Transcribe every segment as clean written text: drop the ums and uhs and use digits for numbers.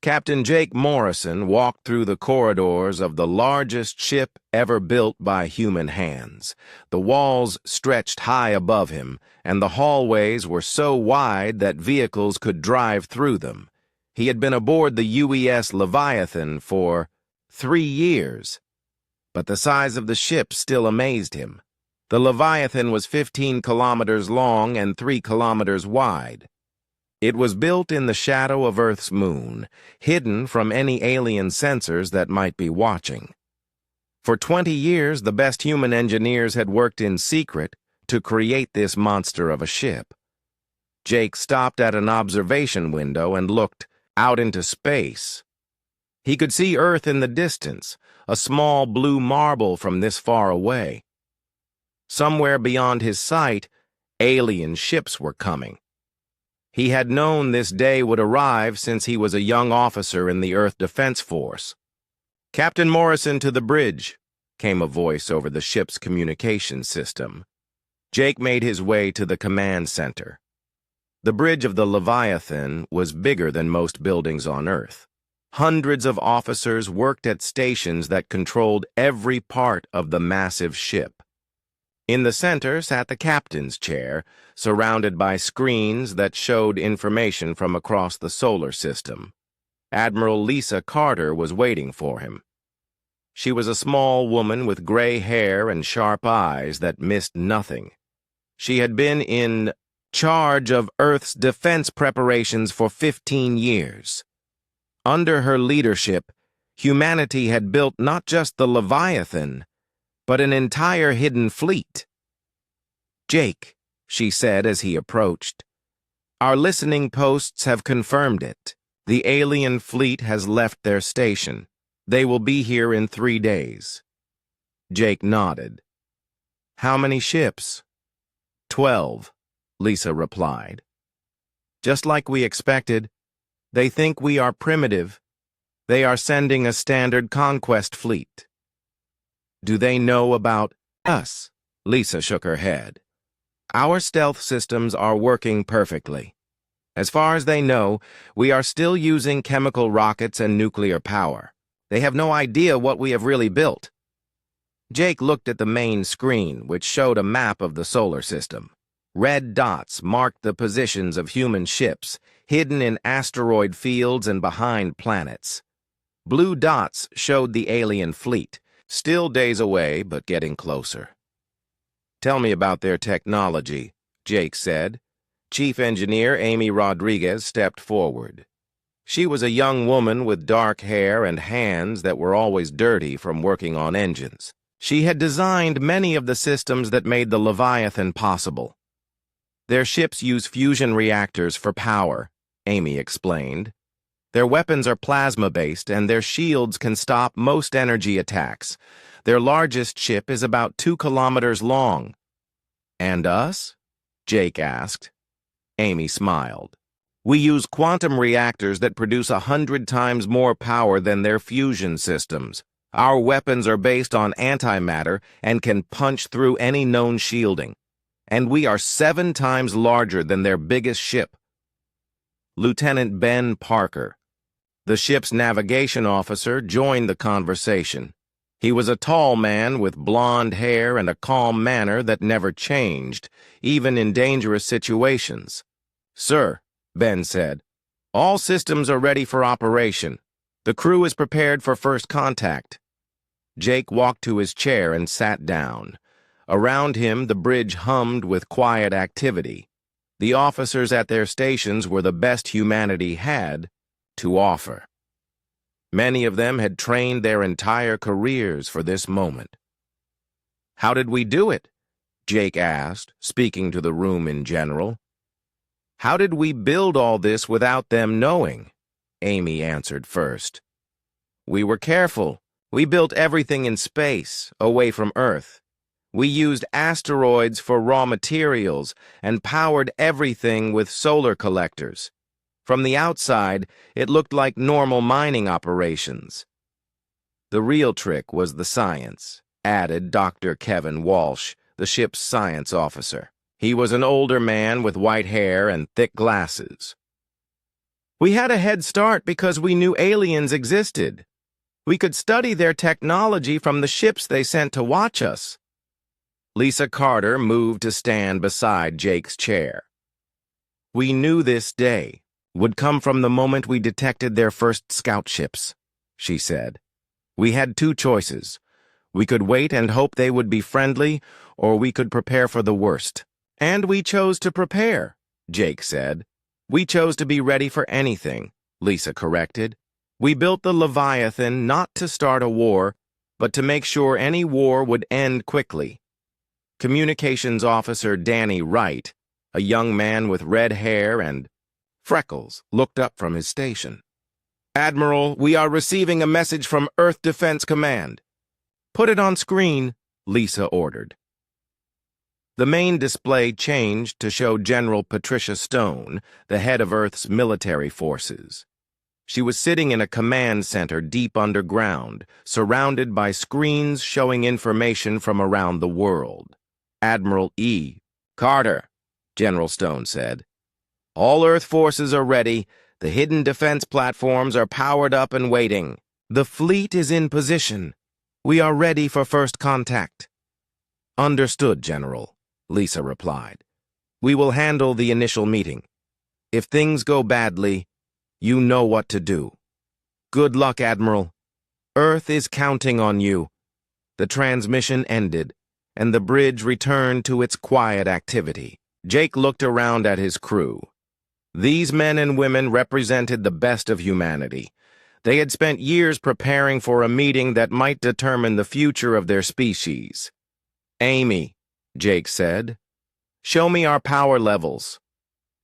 Captain Jake Morrison walked through the corridors of the largest ship ever built by human hands. The walls stretched high above him, and the hallways were so wide that vehicles could drive through them. He had been aboard the UES Leviathan for 3 years, but the size of the ship still amazed him. The Leviathan was 15 kilometers long and 3 kilometers wide. It was built in the shadow of Earth's moon, hidden from any alien sensors that might be watching. For 20 years, the best human engineers had worked in secret to create this monster of a ship. Jake stopped at an observation window and looked out into space. He could see Earth in the distance, a small blue marble from this far away. Somewhere beyond his sight, alien ships were coming. He had known this day would arrive since he was a young officer in the Earth Defense Force. "Captain Morrison to the bridge," came a voice over the ship's communication system. Jake made his way to the command center. The bridge of the Leviathan was bigger than most buildings on Earth. Hundreds of officers worked at stations that controlled every part of the massive ship. In the center sat the captain's chair, surrounded by screens that showed information from across the solar system. Admiral Lisa Carter was waiting for him. She was a small woman with gray hair and sharp eyes that missed nothing. She had been in charge of Earth's defense preparations for 15 years. Under her leadership, humanity had built not just the Leviathan, but an entire hidden fleet. "Jake," she said as he approached, "our listening posts have confirmed it. The alien fleet has left their station. They will be here in 3 days. Jake nodded. "How many ships?" 12, Lisa replied. "Just like we expected. They think we are primitive. They are sending a standard conquest fleet." "Do they know about us?" Lisa shook her head. "Our stealth systems are working perfectly. As far as they know, we are still using chemical rockets and nuclear power. They have no idea what we have really built." Jake looked at the main screen, which showed a map of the solar system. Red dots marked the positions of human ships, hidden in asteroid fields and behind planets. Blue dots showed the alien fleet, still days away, but getting closer. "Tell me about their technology," Jake said. Chief Engineer Amy Rodriguez stepped forward. She was a young woman with dark hair and hands that were always dirty from working on engines. She had designed many of the systems that made the Leviathan possible. "Their ships use fusion reactors for power," Amy explained. "Their weapons are plasma-based, and their shields can stop most energy attacks. Their largest ship is about 2 kilometers long." "And us?" Jake asked. Amy smiled. "We use quantum reactors that produce 100 times more power than their fusion systems. Our weapons are based on antimatter and can punch through any known shielding. And we are 7 times larger than their biggest ship." Lieutenant Ben Parker, the ship's navigation officer, joined the conversation. He was a tall man with blonde hair and a calm manner that never changed, even in dangerous situations. "Sir," Ben said, "all systems are ready for operation. The crew is prepared for first contact." Jake walked to his chair and sat down. Around him, the bridge hummed with quiet activity. The officers at their stations were the best humanity had to offer. Many of them had trained their entire careers for this moment. "How did we do it?" Jake asked, speaking to the room in general. "How did we build all this without them knowing?" Amy answered first. "We were careful. We built everything in space, away from Earth. We used asteroids for raw materials and powered everything with solar collectors. From the outside, it looked like normal mining operations. The real trick was the science," added Dr. Kevin Walsh, the ship's science officer. He was an older man with white hair and thick glasses. We had a head start because we knew aliens existed. We could study their technology from the ships they sent to watch us. Lisa Carter moved to stand beside Jake's chair. We knew this day would come from the moment we detected their first scout ships, she said. We had two choices. We could wait and hope they would be friendly, or we could prepare for the worst. And we chose to prepare, Jake said. We chose to be ready for anything, Lisa corrected. We built the Leviathan not to start a war, but to make sure any war would end quickly. Communications Officer Danny Wright, a young man with red hair and freckles, looked up from his station. Admiral, we are receiving a message from Earth Defense Command. Put it on screen, Lisa ordered. The main display changed to show General Patricia Stone, the head of Earth's military forces. She was sitting in a command center deep underground, surrounded by screens showing information from around the world. Admiral E. Carter, General Stone said. All Earth forces are ready. The hidden defense platforms are powered up and waiting. The fleet is in position. We are ready for first contact. Understood, General, Lisa replied. We will handle the initial meeting. If things go badly, you know what to do. Good luck, Admiral. Earth is counting on you. The transmission ended, and the bridge returned to its quiet activity. Jake looked around at his crew. These men and women represented the best of humanity. They had spent years preparing for a meeting that might determine the future of their species. Amy, Jake said, show me our power levels.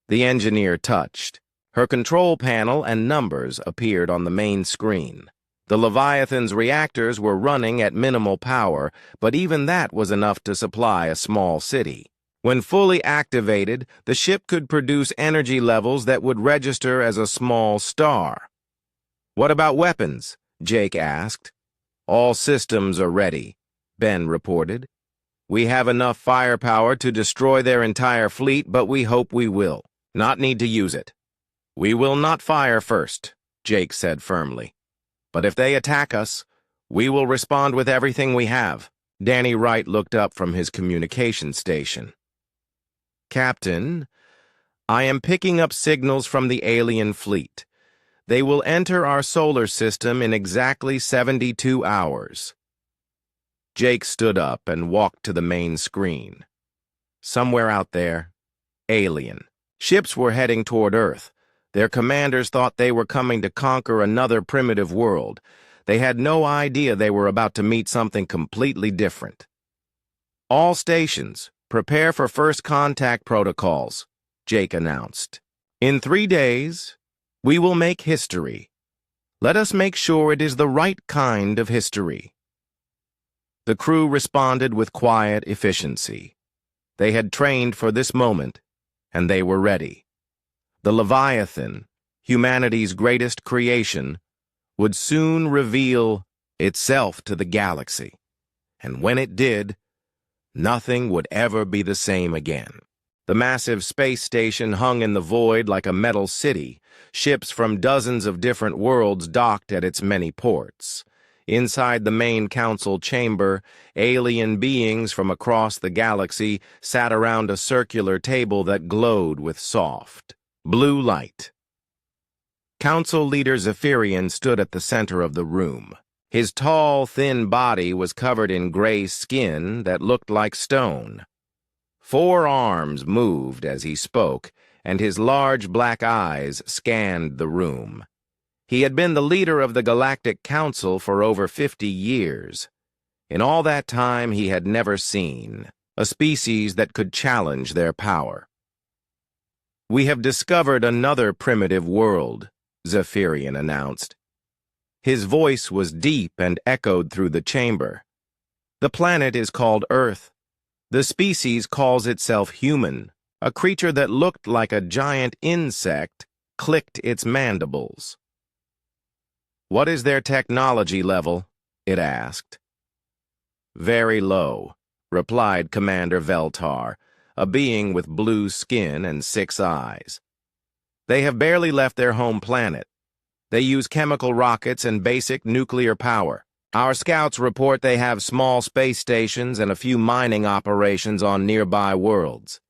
The engineer touched. Her control panel and numbers appeared on the main screen. The Leviathan's reactors were running at minimal power, but even that was enough to supply a small city. When fully activated, the ship could produce energy levels that would register as a small star. What about weapons? Jake asked. All systems are ready, Ben reported. We have enough firepower to destroy their entire fleet, but we hope we will not need to use it. We will not fire first, Jake said firmly. But if they attack us, we will respond with everything we have. Danny Wright looked up from his communication station. Captain, I am picking up signals from the alien fleet. They will enter our solar system in exactly 72 hours. Jake stood up and walked to the main screen. Somewhere out there, alien. Ships were heading toward Earth. Their commanders thought they were coming to conquer another primitive world. They had no idea they were about to meet something completely different. All stations, prepare for first contact protocols, Jake announced. In 3 days, we will make history. Let us make sure it is the right kind of history. The crew responded with quiet efficiency. They had trained for this moment, and they were ready. The Leviathan, humanity's greatest creation, would soon reveal itself to the galaxy. And when it did, nothing would ever be the same again. The massive space station hung in the void like a metal city. Ships from dozens of different worlds docked at its many ports. Inside the main council chamber, alien beings from across the galaxy sat around a circular table that glowed with soft, blue light. Council leader Zephyrian stood at the center of the room. His tall, thin body was covered in gray skin that looked like stone. 4 arms moved as he spoke, and his large black eyes scanned the room. He had been the leader of the Galactic Council for over 50 years. In all that time, he had never seen a species that could challenge their power. We have discovered another primitive world, Zephyrian announced. His voice was deep and echoed through the chamber. The planet is called Earth. The species calls itself human. A creature that looked like a giant insect clicked its mandibles. What is their technology level? It asked. Very low, replied Commander Veltar, a being with blue skin and 6 eyes. They have barely left their home planet. They use chemical rockets and basic nuclear power. Our scouts report they have small space stations and a few mining operations on nearby worlds.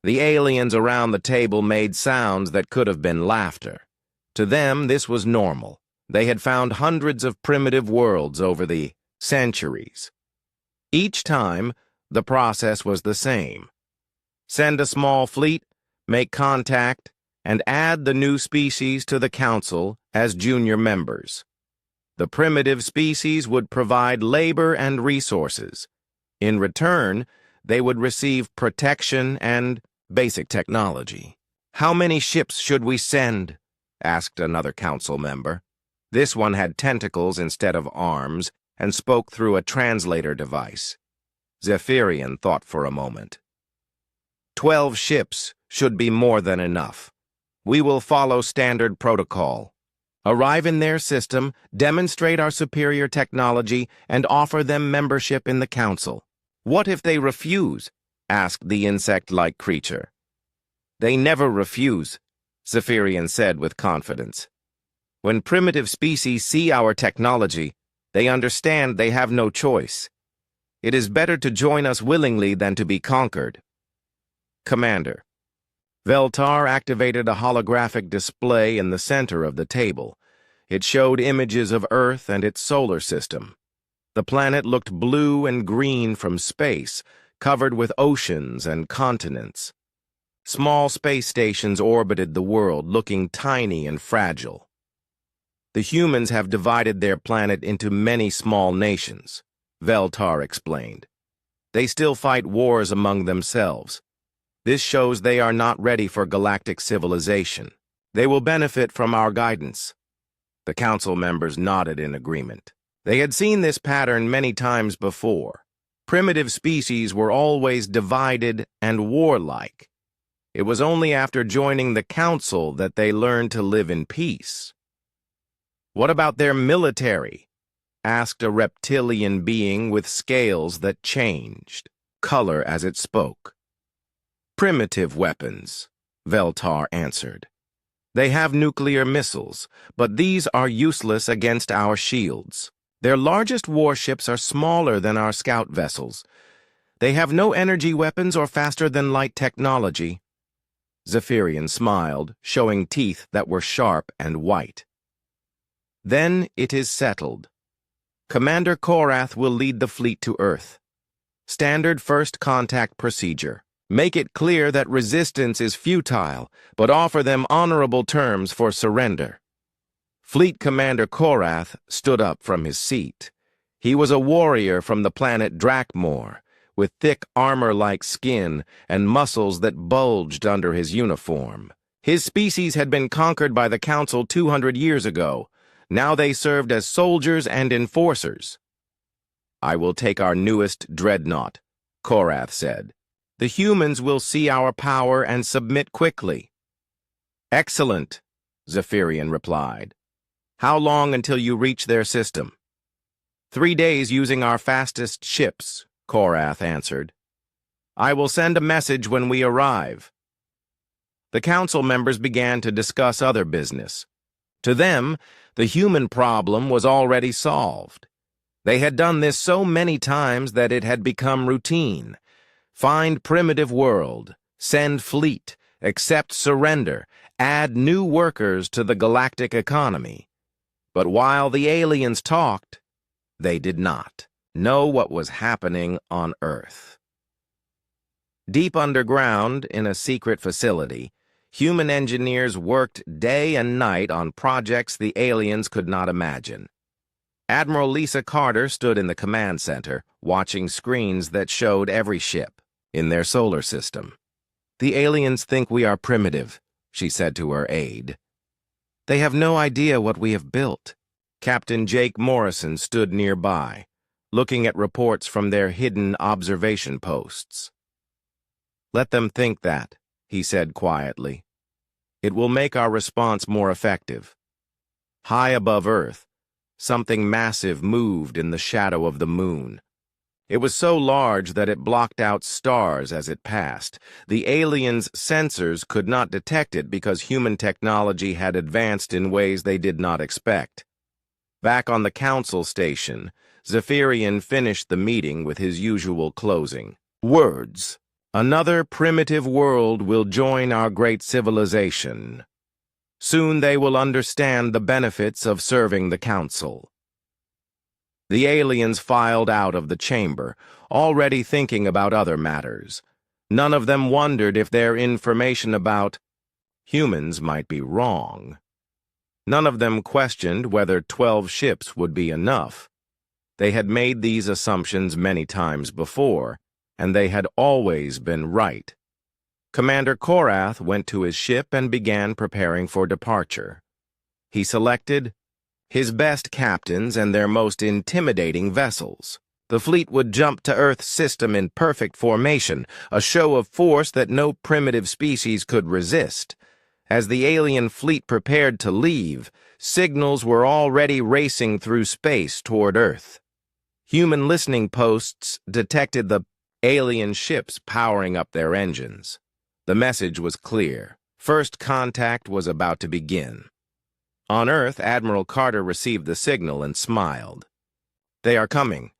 The aliens around the table made sounds that could have been laughter. To them, this was normal. They had found hundreds of primitive worlds over the centuries. Each time, the process was the same. Send a small fleet, make contact, and add the new species to the Council as junior members. The primitive species would provide labor and resources. In return, they would receive protection and basic technology. "How many ships should we send?" asked another council member. This one had tentacles instead of arms and spoke through a translator device. Zephyrian thought for a moment. 12 ships should be more than enough. We will follow standard protocol. Arrive in their system, demonstrate our superior technology, and offer them membership in the council. "What if they refuse?" asked the insect-like creature. "They never refuse," Zephyrian said with confidence. "When primitive species see our technology, they understand they have no choice. It is better to join us willingly than to be conquered." Commander. Veltar activated a holographic display in the center of the table. It showed images of Earth and its solar system. The planet looked blue and green from space, covered with oceans and continents. Small space stations orbited the world, looking tiny and fragile. "The humans have divided their planet into many small nations," Veltar explained. "They still fight wars among themselves. This shows they are not ready for galactic civilization. They will benefit from our guidance." The council members nodded in agreement. They had seen this pattern many times before. Primitive species were always divided and warlike. It was only after joining the council that they learned to live in peace. "What about their military?" asked a reptilian being with scales that changed color as it spoke. "Primitive weapons," Veltar answered. "They have nuclear missiles, but these are useless against our shields. Their largest warships are smaller than our scout vessels. They have no energy weapons or faster-than-light technology." Zephyrian smiled, showing teeth that were sharp and white. "Then it is settled. Commander Korath will lead the fleet to Earth. Standard first contact procedure. Make it clear that resistance is futile, but offer them honorable terms for surrender." Fleet Commander Korath stood up from his seat. He was a warrior from the planet Drakmor, with thick armor-like skin and muscles that bulged under his uniform. His species had been conquered by the Council 200 years ago. Now they served as soldiers and enforcers. "I will take our newest dreadnought," Korath said. "The humans will see our power and submit quickly." "Excellent," Zephyrian replied. "How long until you reach their system?" 3 days using our fastest ships," Korath answered. "I will send a message when we arrive." The council members began to discuss other business. To them, the human problem was already solved. They had done this so many times that it had become routine. Find primitive world, send fleet, accept surrender, add new workers to the galactic economy. But while the aliens talked, they did not know what was happening on Earth. Deep underground, in a secret facility, human engineers worked day and night on projects the aliens could not imagine. Admiral Lisa Carter stood in the command center, watching screens that showed every ship in their solar system. "The aliens think we are primitive," she said to her aide. "They have no idea what we have built." Captain Jake Morrison stood nearby, looking at reports from their hidden observation posts. "Let them think that," he said quietly. "It will make our response more effective." High above Earth, something massive moved in the shadow of the moon. It was so large that it blocked out stars as it passed. The aliens' sensors could not detect it because human technology had advanced in ways they did not expect. Back on the council station, Zephyrian finished the meeting with his usual closing words. Another primitive world will join our great civilization. Soon they will understand the benefits of serving the council. The aliens filed out of the chamber, already thinking about other matters. None of them wondered if their information about humans might be wrong. None of them questioned whether 12 ships would be enough. They had made these assumptions many times before, and they had always been right. Commander Korath went to his ship and began preparing for departure. He selected his best captains and their most intimidating vessels. The fleet would jump to Earth's system in perfect formation, a show of force that no primitive species could resist. As the alien fleet prepared to leave, signals were already racing through space toward Earth. Human listening posts detected the alien ships powering up their engines. The message was clear. First contact was about to begin. On Earth, Admiral Carter received the signal and smiled. "They are coming,"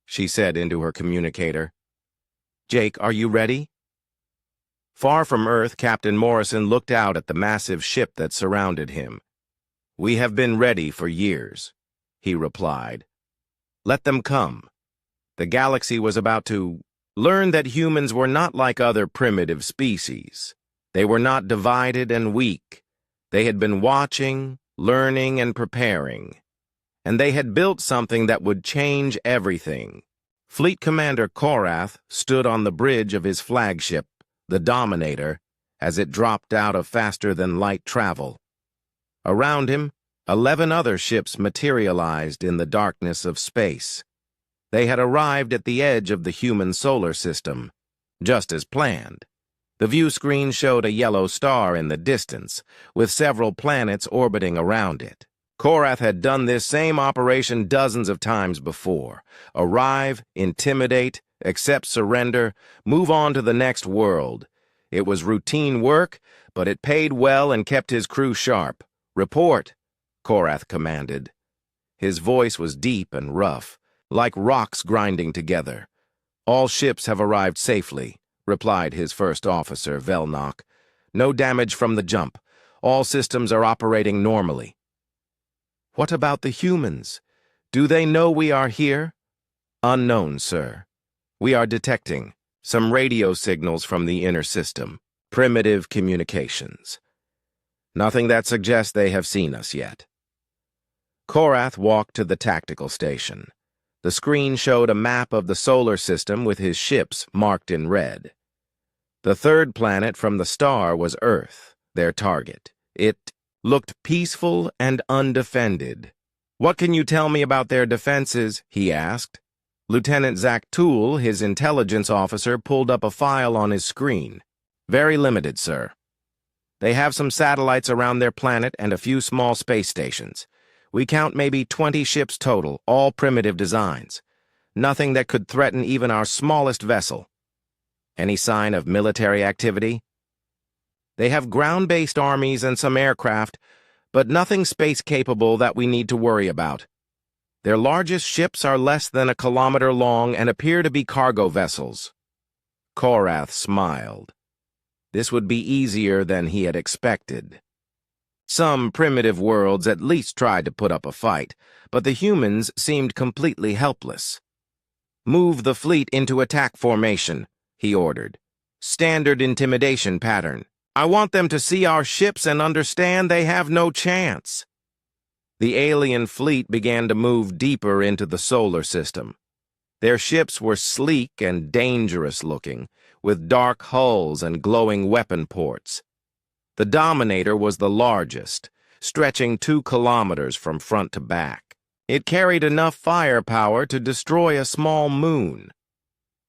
she said into her communicator. "Jake, are you ready?" Far from Earth, Captain Morrison looked out at the massive ship that surrounded him. "We have been ready for years," he replied. "Let them come." The galaxy was about to learn that humans were not like other primitive species. They were not divided and weak. They had been watching, learning, and preparing. And they had built something that would change everything. Fleet Commander Korath stood on the bridge of his flagship, the Dominator, as it dropped out of faster-than-light travel. Around him, 11 other ships materialized in the darkness of space. They had arrived at the edge of the human solar system, just as planned. The view screen showed a yellow star in the distance, with several planets orbiting around it. Korath had done this same operation dozens of times before. Arrive, intimidate, accept surrender, move on to the next world. It was routine work, but it paid well and kept his crew sharp. "Report," Korath commanded. His voice was deep and rough, like rocks grinding together. "All ships have arrived safely," replied his first officer, Velnok. "No damage from the jump. All systems are operating normally." "What about the humans? Do they know we are here?" "Unknown, sir. We are detecting some radio signals from the inner system. Primitive communications. Nothing that suggests they have seen us yet." Korath walked to the tactical station. The screen showed a map of the solar system with his ships marked in red. The third planet from the star was Earth, their target. It looked peaceful and undefended. "What can you tell me about their defenses?" he asked. Lieutenant Zach Toole, his intelligence officer, pulled up a file on his screen. "Very limited, sir. They have some satellites around their planet and a few small space stations. We count maybe 20 ships total, all primitive designs. Nothing that could threaten even our smallest vessel. Any sign of military activity?" "They have ground-based armies and some aircraft, but nothing space-capable that we need to worry about. Their largest ships are less than a kilometer long and appear to be cargo vessels." Korath smiled. This would be easier than he had expected. Some primitive worlds at least tried to put up a fight, but the humans seemed completely helpless. "Move the fleet into attack formation," he ordered. "Standard intimidation pattern. I want them to see our ships and understand they have no chance." The alien fleet began to move deeper into the solar system. Their ships were sleek and dangerous-looking, with dark hulls and glowing weapon ports. The Dominator was the largest, stretching 2 kilometers from front to back. It carried enough firepower to destroy a small moon.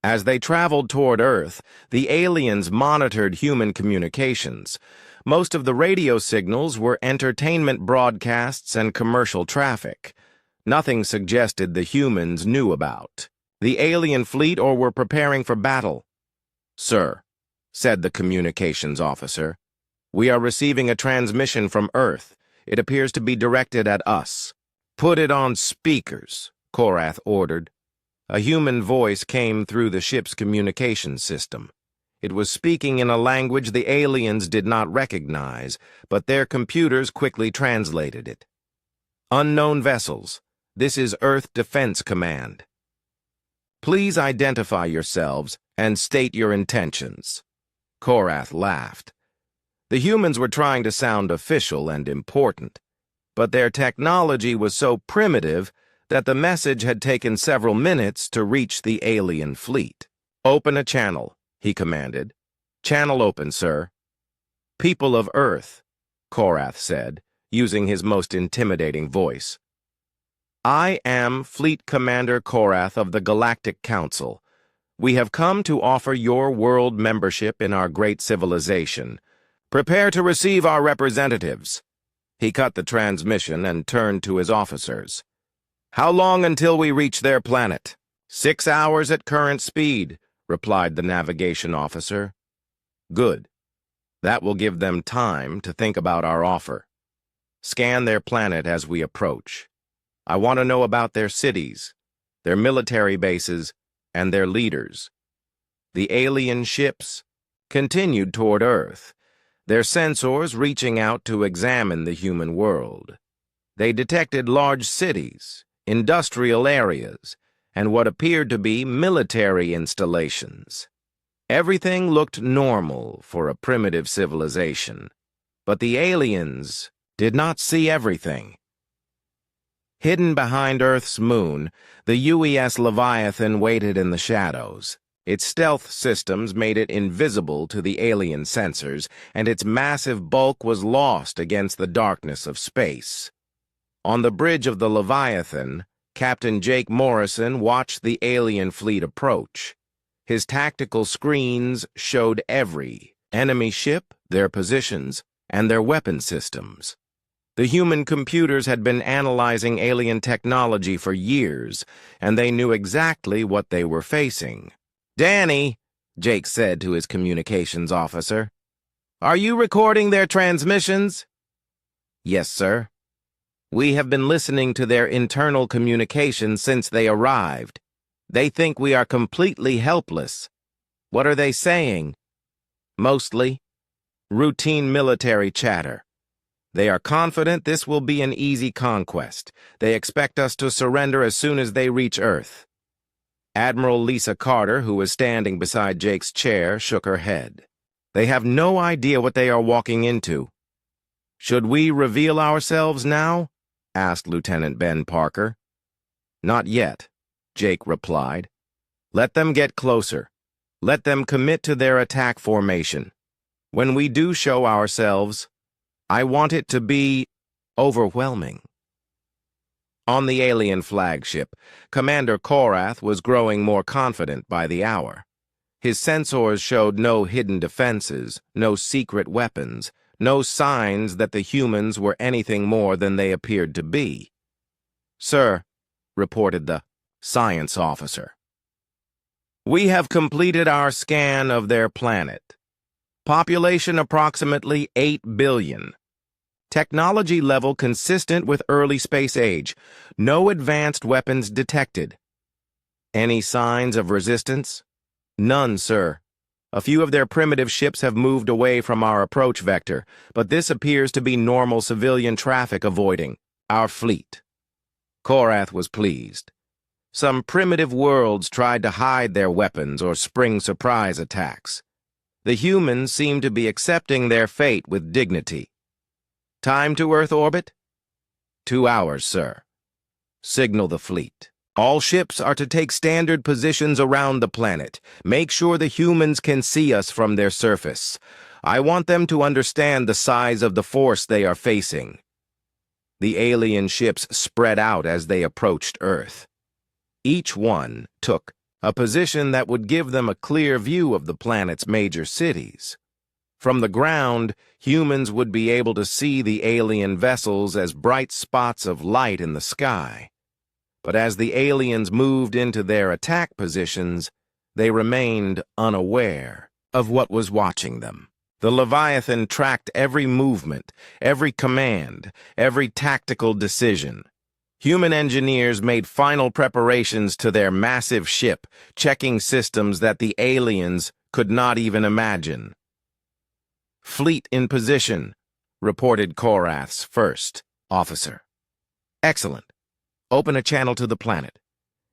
As they traveled toward Earth, the aliens monitored human communications. Most of the radio signals were entertainment broadcasts and commercial traffic. Nothing suggested the humans knew about The alien fleet or we're preparing for battle? Sir, said the communications officer, we are receiving a transmission from Earth. It appears to be directed at us. Put it on speakers, Korath ordered. A human voice came through the ship's communications system. It was speaking in a language the aliens did not recognize, but their computers quickly translated it. Unknown vessels, this is Earth Defense Command. Please identify yourselves and state your intentions. Korath laughed. The humans were trying to sound official and important, but their technology was so primitive that the message had taken several minutes to reach the alien fleet. Open a channel, he commanded. Channel open, sir. People of Earth, Korath said, using his most intimidating voice. I am Fleet Commander Korath of the Galactic Council. We have come to offer your world membership in our great civilization. Prepare to receive our representatives. He cut the transmission and turned to his officers. How long until we reach their planet? 6 hours at current speed, replied the navigation officer. Good. That will give them time to think about our offer. Scan their planet as we approach. I want to know about their cities, their military bases, and their leaders. The alien ships continued toward Earth, their sensors reaching out to examine the human world. They detected large cities, industrial areas, and what appeared to be military installations. Everything looked normal for a primitive civilization, but the aliens did not see everything. Hidden behind Earth's moon, the UES Leviathan waited in the shadows. Its stealth systems made it invisible to the alien sensors, and its massive bulk was lost against the darkness of space. On the bridge of the Leviathan, Captain Jake Morrison watched the alien fleet approach. His tactical screens showed every enemy ship, their positions, and their weapon systems. The human computers had been analyzing alien technology for years, and they knew exactly what they were facing. Danny, Jake said to his communications officer, are you recording their transmissions? Yes, sir. We have been listening to their internal communications since they arrived. They think we are completely helpless. What are they saying? Mostly routine military chatter. They are confident this will be an easy conquest. They expect us to surrender as soon as they reach Earth. Admiral Lisa Carter, who was standing beside Jake's chair, shook her head. They have no idea what they are walking into. Should we reveal ourselves now? Asked Lieutenant Ben Parker. Not yet, Jake replied. Let them get closer. Let them commit to their attack formation. When we do show ourselves, I want it to be overwhelming. On the alien flagship, Commander Korath was growing more confident by the hour. His sensors showed no hidden defenses, no secret weapons, no signs that the humans were anything more than they appeared to be. Sir, reported the science officer, we have completed our scan of their planet. Population approximately 8 billion. Technology level consistent with early space age. No advanced weapons detected. Any signs of resistance? None, sir. A few of their primitive ships have moved away from our approach vector, but this appears to be normal civilian traffic avoiding our fleet. Korath was pleased. Some primitive worlds tried to hide their weapons or spring surprise attacks. The humans seemed to be accepting their fate with dignity. Time to Earth orbit? 2 hours, sir. Signal the fleet. All ships are to take standard positions around the planet. Make sure the humans can see us from their surface. I want them to understand the size of the force they are facing. The alien ships spread out as they approached Earth. Each one took a position that would give them a clear view of the planet's major cities. From the ground, humans would be able to see the alien vessels as bright spots of light in the sky. But as the aliens moved into their attack positions, they remained unaware of what was watching them. The Leviathan tracked every movement, every command, every tactical decision. Human engineers made final preparations to their massive ship, checking systems that the aliens could not even imagine. "Fleet in position," reported Korath's first officer. "Excellent. Open a channel to the planet.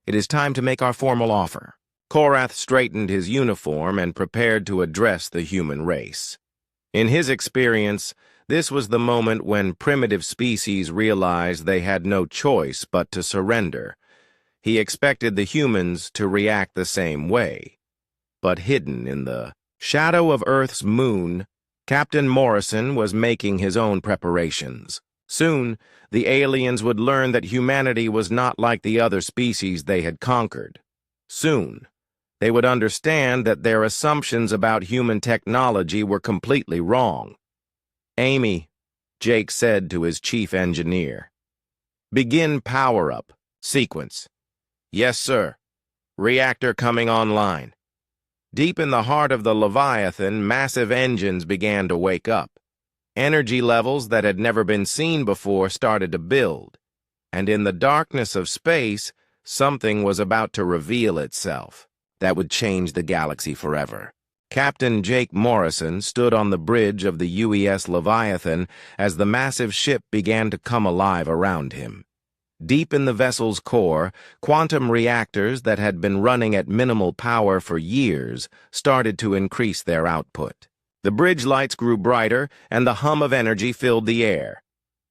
It is time to make our formal offer." Korath straightened his uniform and prepared to address the human race. In his experience, this was the moment when primitive species realized they had no choice but to surrender. He expected the humans to react the same way. But hidden in the shadow of Earth's moon, Captain Morrison was making his own preparations. Soon, the aliens would learn that humanity was not like the other species they had conquered. Soon, they would understand that their assumptions about human technology were completely wrong. "Amy," Jake said to his chief engineer, "begin power-up. Sequence." "Yes, sir. Reactor coming online." Deep in the heart of the Leviathan, massive engines began to wake up. Energy levels that had never been seen before started to build. And in the darkness of space, something was about to reveal itself that would change the galaxy forever. Captain Jake Morrison stood on the bridge of the UES Leviathan as the massive ship began to come alive around him. Deep in the vessel's core, quantum reactors that had been running at minimal power for years started to increase their output. The bridge lights grew brighter, and the hum of energy filled the air.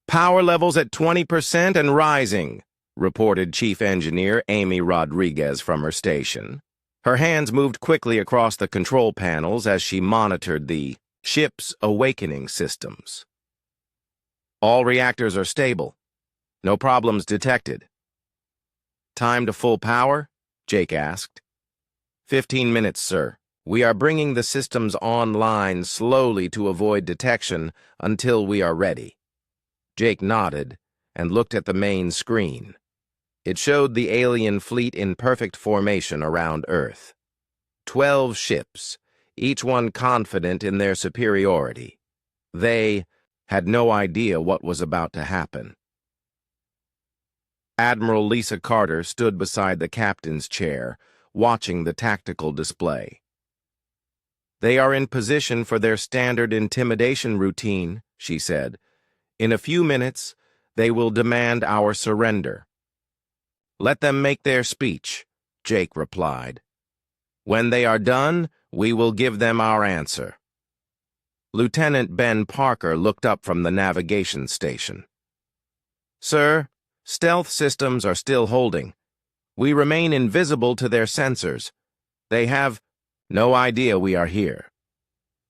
"Power levels at 20% and rising," reported Chief Engineer Amy Rodriguez from her station. Her hands moved quickly across the control panels as she monitored the ship's awakening systems. "All reactors are stable. No problems detected." "Time to full power?" Jake asked. 15 minutes, sir. We are bringing the systems online slowly to avoid detection until we are ready." Jake nodded and looked at the main screen. It showed the alien fleet in perfect formation around Earth. 12 ships, each one confident in their superiority. They had no idea what was about to happen. Admiral Lisa Carter stood beside the captain's chair, watching the tactical display. "They are in position for their standard intimidation routine," she said. "In a few minutes, they will demand our surrender." "Let them make their speech," Jake replied. "When they are done, we will give them our answer." Lieutenant Ben Parker looked up from the navigation station. "Sir, stealth systems are still holding. We remain invisible to their sensors. They have no idea we are here.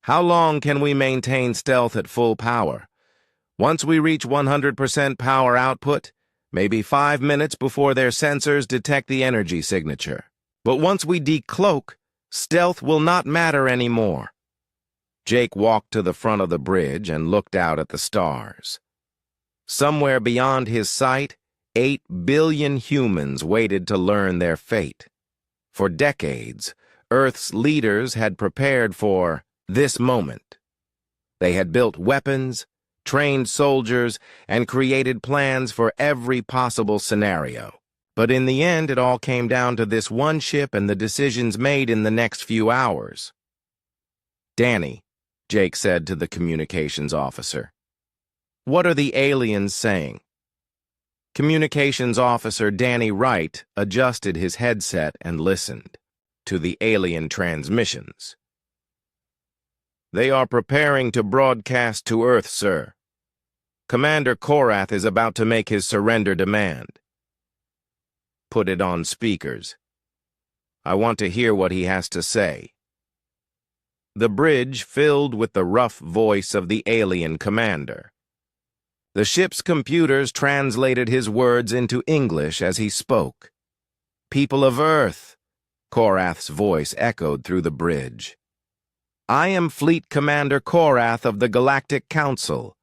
How long can we maintain stealth at full power? Once we reach 100% power output, maybe 5 minutes before their sensors detect the energy signature. But once we decloak, stealth will not matter anymore." Jake walked to the front of the bridge and looked out at the stars. Somewhere beyond his sight, 8 billion humans waited to learn their fate. For decades, Earth's leaders had prepared for this moment. They had built weapons, trained soldiers, and created plans for every possible scenario. But in the end, it all came down to this one ship and the decisions made in the next few hours. "Danny," Jake said to the communications officer, "what are the aliens saying?" Communications officer Danny Wright adjusted his headset and listened to the alien transmissions. "They are preparing to broadcast to Earth, sir. Commander Korath is about to make his surrender demand." "Put it on speakers. I want to hear what he has to say." The bridge filled with the rough voice of the alien commander. The ship's computers translated his words into English as he spoke. "People of Earth," Korath's voice echoed through the bridge. "I am Fleet Commander Korath of the Galactic Council.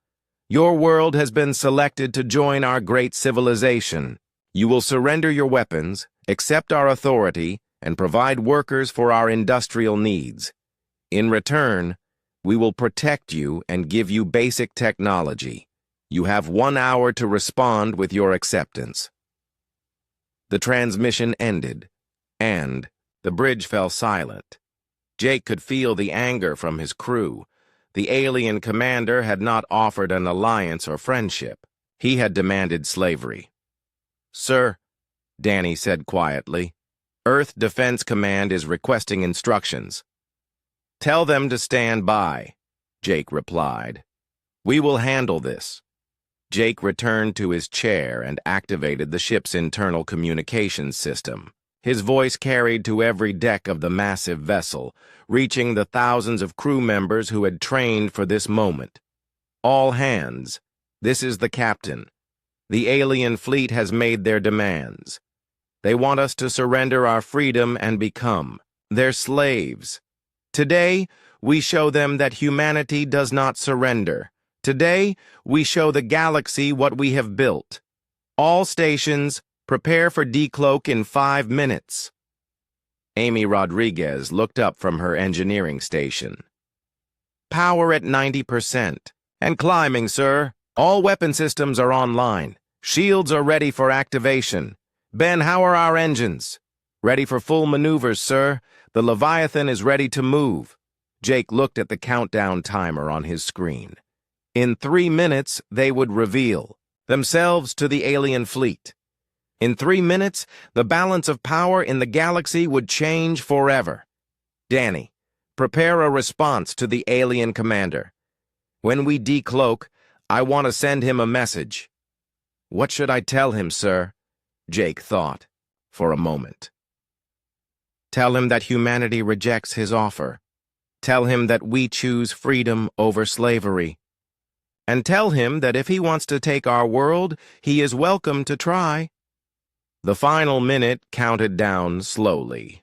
Your world has been selected to join our great civilization. You will surrender your weapons, accept our authority, and provide workers for our industrial needs. In return, we will protect you and give you basic technology. You have 1 hour to respond with your acceptance." The transmission ended, and the bridge fell silent. Jake could feel the anger from his crew. The alien commander had not offered an alliance or friendship. He had demanded slavery. "Sir," Danny said quietly, "Earth Defense Command is requesting instructions." "Tell them to stand by," Jake replied. "We will handle this." Jake returned to his chair and activated the ship's internal communications system. His voice carried to every deck of the massive vessel, reaching the thousands of crew members who had trained for this moment. "All hands, this is the captain. The alien fleet has made their demands. They want us to surrender our freedom and become their slaves. Today, we show them that humanity does not surrender. Today, we show the galaxy what we have built. All stations, prepare for decloak in 5 minutes." Amy Rodriguez looked up from her engineering station. "Power at 90%. And climbing, sir. All weapon systems are online. Shields are ready for activation. Ben, how are our engines?" "Ready for full maneuvers, sir. The Leviathan is ready to move." Jake looked at the countdown timer on his screen. In 3 minutes, they would reveal themselves to the alien fleet. In 3 minutes, the balance of power in the galaxy would change forever. "Danny, prepare a response to the alien commander. When we decloak, I want to send him a message." "What should I tell him, sir?" Jake thought for a moment. "Tell him that humanity rejects his offer. Tell him that we choose freedom over slavery. And tell him that if he wants to take our world, he is welcome to try." The final minute counted down slowly.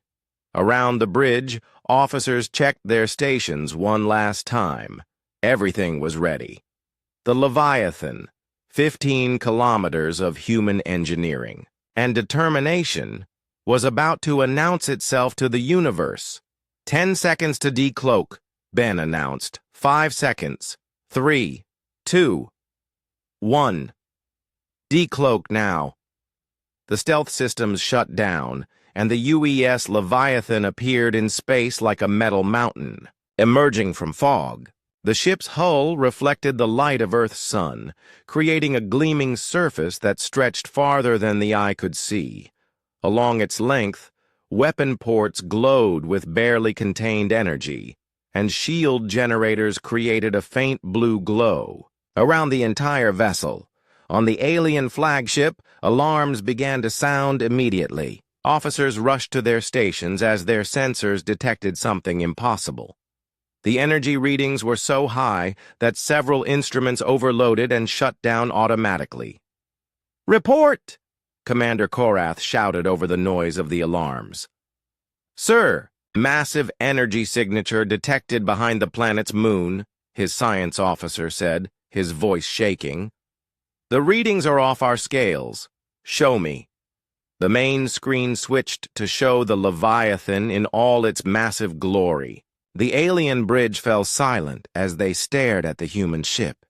Around the bridge, officers checked their stations one last time. Everything was ready. The Leviathan, 15 kilometers of human engineering and determination, was about to announce itself to the universe. 10 seconds to decloak, Ben announced. 5 seconds. 3, 2, 1. Decloak now. The stealth systems shut down, and the UES Leviathan appeared in space like a metal mountain, emerging from fog. The ship's hull reflected the light of Earth's sun, creating a gleaming surface that stretched farther than the eye could see. Along its length, weapon ports glowed with barely contained energy, and shield generators created a faint blue glow. Around the entire vessel, on the alien flagship, alarms began to sound immediately. Officers rushed to their stations as their sensors detected something impossible. The energy readings were so high that several instruments overloaded and shut down automatically. "Report!" Commander Korath shouted over the noise of the alarms. "Sir, massive energy signature detected behind the planet's moon," his science officer said, his voice shaking. "The readings are off our scales. Show me." The main screen switched to show the Leviathan in all its massive glory. The alien bridge fell silent as they stared at the human ship.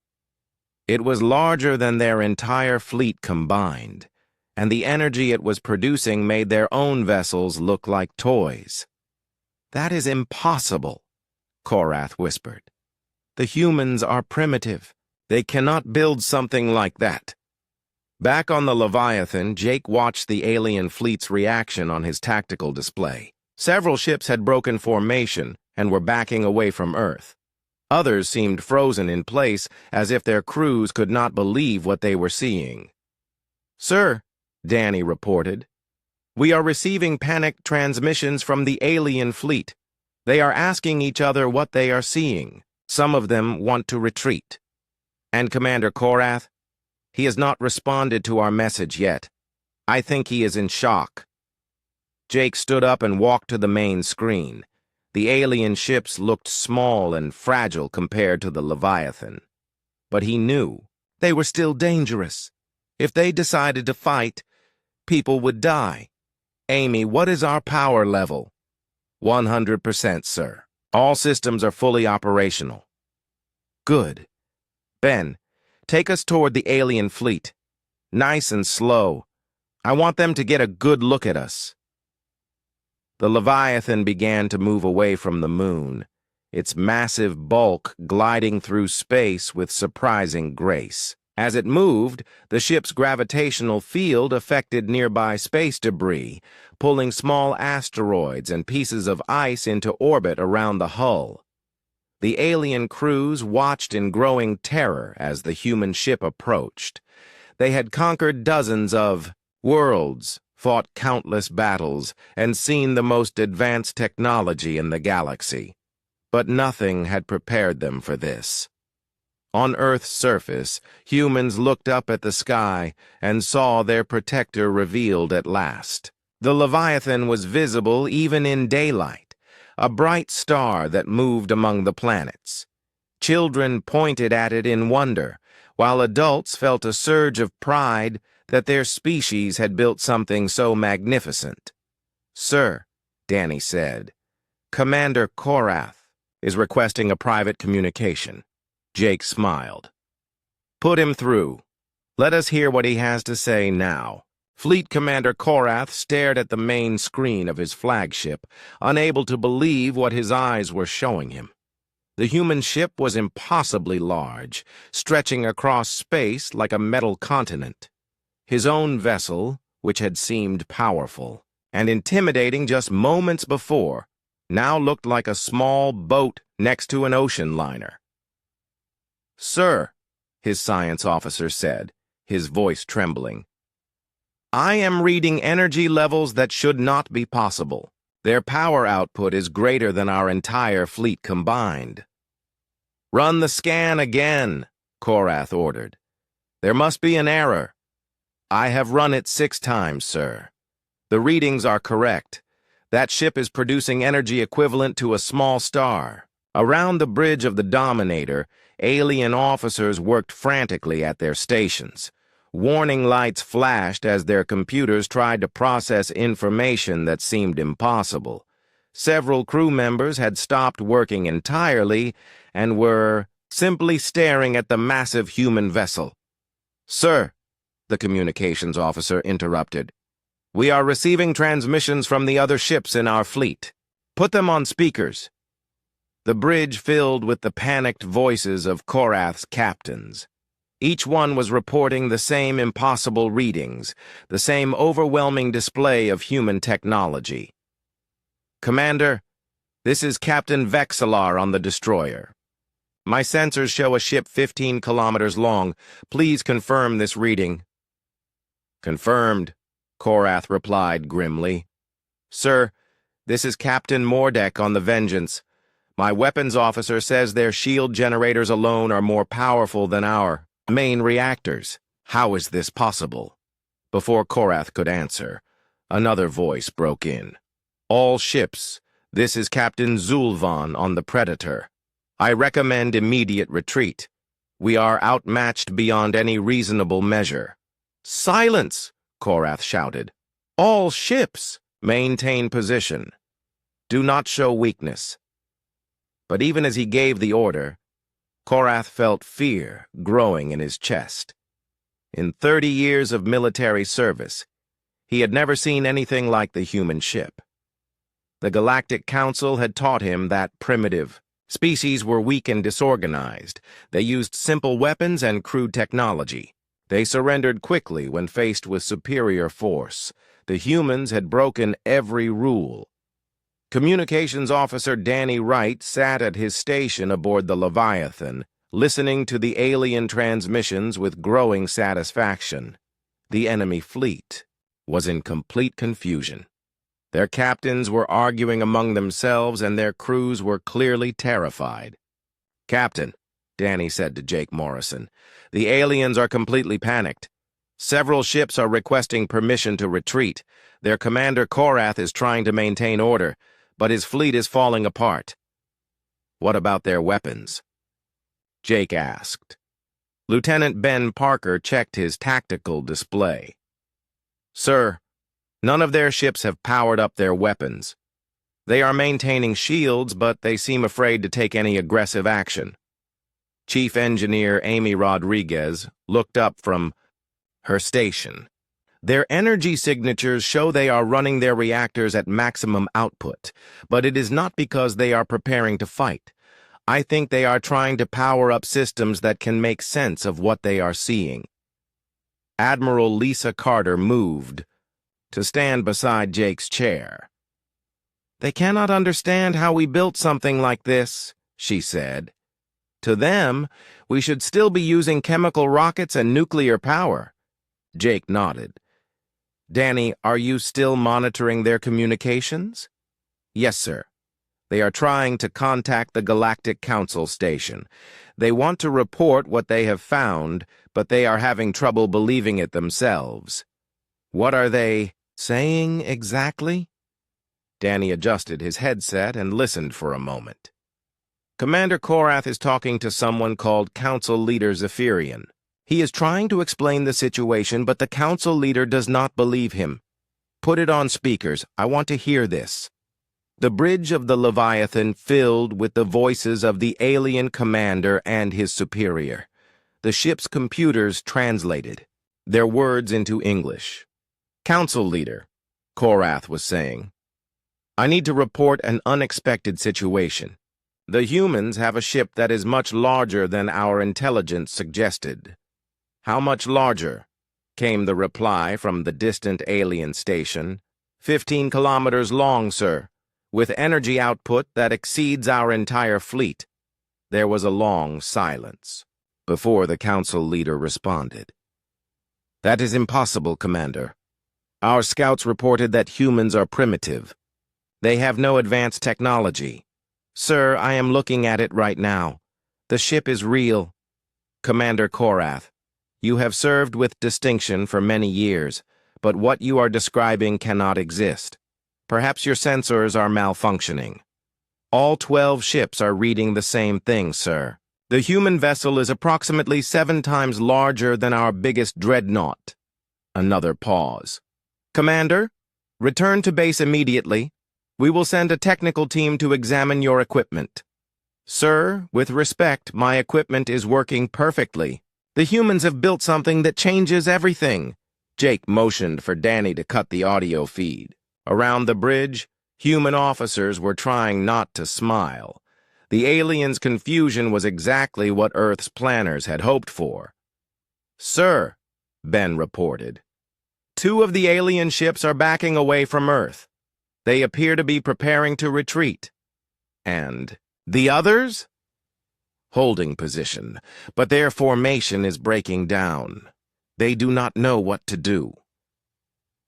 It was larger than their entire fleet combined, and the energy it was producing made their own vessels look like toys. "That is impossible," Korath whispered. "The humans are primitive. They cannot build something like that." Back on the Leviathan, Jake watched the alien fleet's reaction on his tactical display. Several ships had broken formation and were backing away from Earth. Others seemed frozen in place, as if their crews could not believe what they were seeing. "Sir," Danny reported, "we are receiving panicked transmissions from the alien fleet. They are asking each other what they are seeing. Some of them want to retreat." "And Commander Korath? He has not responded to our message yet. I think he is in shock." Jake stood up and walked to the main screen. The alien ships looked small and fragile compared to the Leviathan. But he knew they were still dangerous. If they decided to fight, People would die. Amy, what is our power level? 100%, sir. All systems are fully operational. Good. Ben, take us toward the alien fleet. Nice and slow. I want them to get a good look at us. The Leviathan began to move away from the moon, its massive bulk gliding through space with surprising grace. As it moved, the ship's gravitational field affected nearby space debris, pulling small asteroids and pieces of ice into orbit around the hull. The alien crews watched in growing terror as the human ship approached. They had conquered dozens of worlds, fought countless battles, and seen the most advanced technology in the galaxy. But nothing had prepared them for this. On Earth's surface, humans looked up at the sky and saw their protector revealed at last. The Leviathan was visible even in daylight, a bright star that moved among the planets. Children pointed at it in wonder, while adults felt a surge of pride that their species had built something so magnificent. "Sir," Danny said, "Commander Korath is requesting a private communication." Jake smiled. "Put him through. Let us hear what he has to say now." Fleet Commander Korath stared at the main screen of his flagship, unable to believe what his eyes were showing him. The human ship was impossibly large, stretching across space like a metal continent. His own vessel, which had seemed powerful and intimidating just moments before, now looked like a small boat next to an ocean liner. "Sir," his science officer said, his voice trembling, "I am reading energy levels that should not be possible. Their power output is greater than our entire fleet combined." "Run the scan again," Korath ordered. "There must be an error." "I have run it 6 times, sir. The readings are correct. That ship is producing energy equivalent to a small star." Around the bridge of the Dominator, alien officers worked frantically at their stations. Warning lights flashed as their computers tried to process information that seemed impossible. Several crew members had stopped working entirely and were simply staring at the massive human vessel. "Sir," the communications officer interrupted, "we are receiving transmissions from the other ships in our fleet. Put them on speakers." The bridge filled with the panicked voices of Korath's captains. Each one was reporting the same impossible readings, the same overwhelming display of human technology. "Commander, this is Captain Vexillar on the destroyer. My sensors show a ship 15 kilometers long. Please confirm this reading." "Confirmed," Korath replied grimly. "Sir, this is Captain Mordek on the Vengeance. My weapons officer says their shield generators alone are more powerful than our main reactors. How is this possible?" Before Korath could answer, another voice broke in. "All ships, this is Captain Zulvan on the Predator. I recommend immediate retreat. We are outmatched beyond any reasonable measure." "Silence!" Korath shouted. "All ships, maintain position. Do not show weakness." But even as he gave the order, Korath felt fear growing in his chest. In 30 years of military service, he had never seen anything like the human ship. The Galactic Council had taught him that primitive species were weak and disorganized. They used simple weapons and crude technology. They surrendered quickly when faced with superior force. The humans had broken every rule. Communications Officer Danny Wright sat at his station aboard the Leviathan, listening to the alien transmissions with growing satisfaction. The enemy fleet was in complete confusion. Their captains were arguing among themselves and their crews were clearly terrified. "Captain," Danny said to Jake Morrison, "the aliens are completely panicked. Several ships are requesting permission to retreat. Their commander Korath is trying to maintain order, but his fleet is falling apart." "What about their weapons?" Jake asked. Lieutenant Ben Parker checked his tactical display. Sir, none of their ships have powered up their weapons. They are maintaining shields, but they seem afraid to take any aggressive action. Chief Engineer Amy Rodriguez looked up from her station. Their energy signatures show they are running their reactors at maximum output, but it is not because they are preparing to fight. I think they are trying to power up systems that can make sense of what they are seeing. Admiral Lisa Carter moved to stand beside Jake's chair. They cannot understand how we built something like this, she said. To them, we should still be using chemical rockets and nuclear power. Jake nodded. Danny, are you still monitoring their communications? Yes, sir. They are trying to contact the Galactic Council station. They want to report what they have found, but they are having trouble believing it themselves. What are they saying exactly? Danny adjusted his headset and listened for a moment. Commander Korath is talking to someone called Council Leader Zephyrian. He is trying to explain the situation, but the Council Leader does not believe him. Put it on speakers. I want to hear this. The bridge of the Leviathan filled with the voices of the alien commander and his superior. The ship's computers translated their words into English. Council Leader, Korath was saying, I need to report an unexpected situation. The humans have a ship that is much larger than our intelligence suggested. How much larger? Came the reply from the distant alien station. 15 kilometers long, sir, with energy output that exceeds our entire fleet. There was a long silence before the council leader responded. That is impossible, Commander. Our scouts reported that humans are primitive. They have no advanced technology. Sir, I am looking at it right now. The ship is real. Commander Korath, you have served with distinction for many years, but what you are describing cannot exist. Perhaps your sensors are malfunctioning. All 12 ships are reading the same thing, sir. The human vessel is approximately 7 times larger than our biggest dreadnought. Another pause. Commander, return to base immediately. We will send a technical team to examine your equipment. Sir, with respect, my equipment is working perfectly. The humans have built something that changes everything. Jake motioned for Danny to cut the audio feed. Around the bridge, human officers were trying not to smile. The aliens' confusion was exactly what Earth's planners had hoped for. Sir, Ben reported, 2 of the alien ships are backing away from Earth. They appear to be preparing to retreat. And the others? Holding position, but their formation is breaking down. They do not know what to do.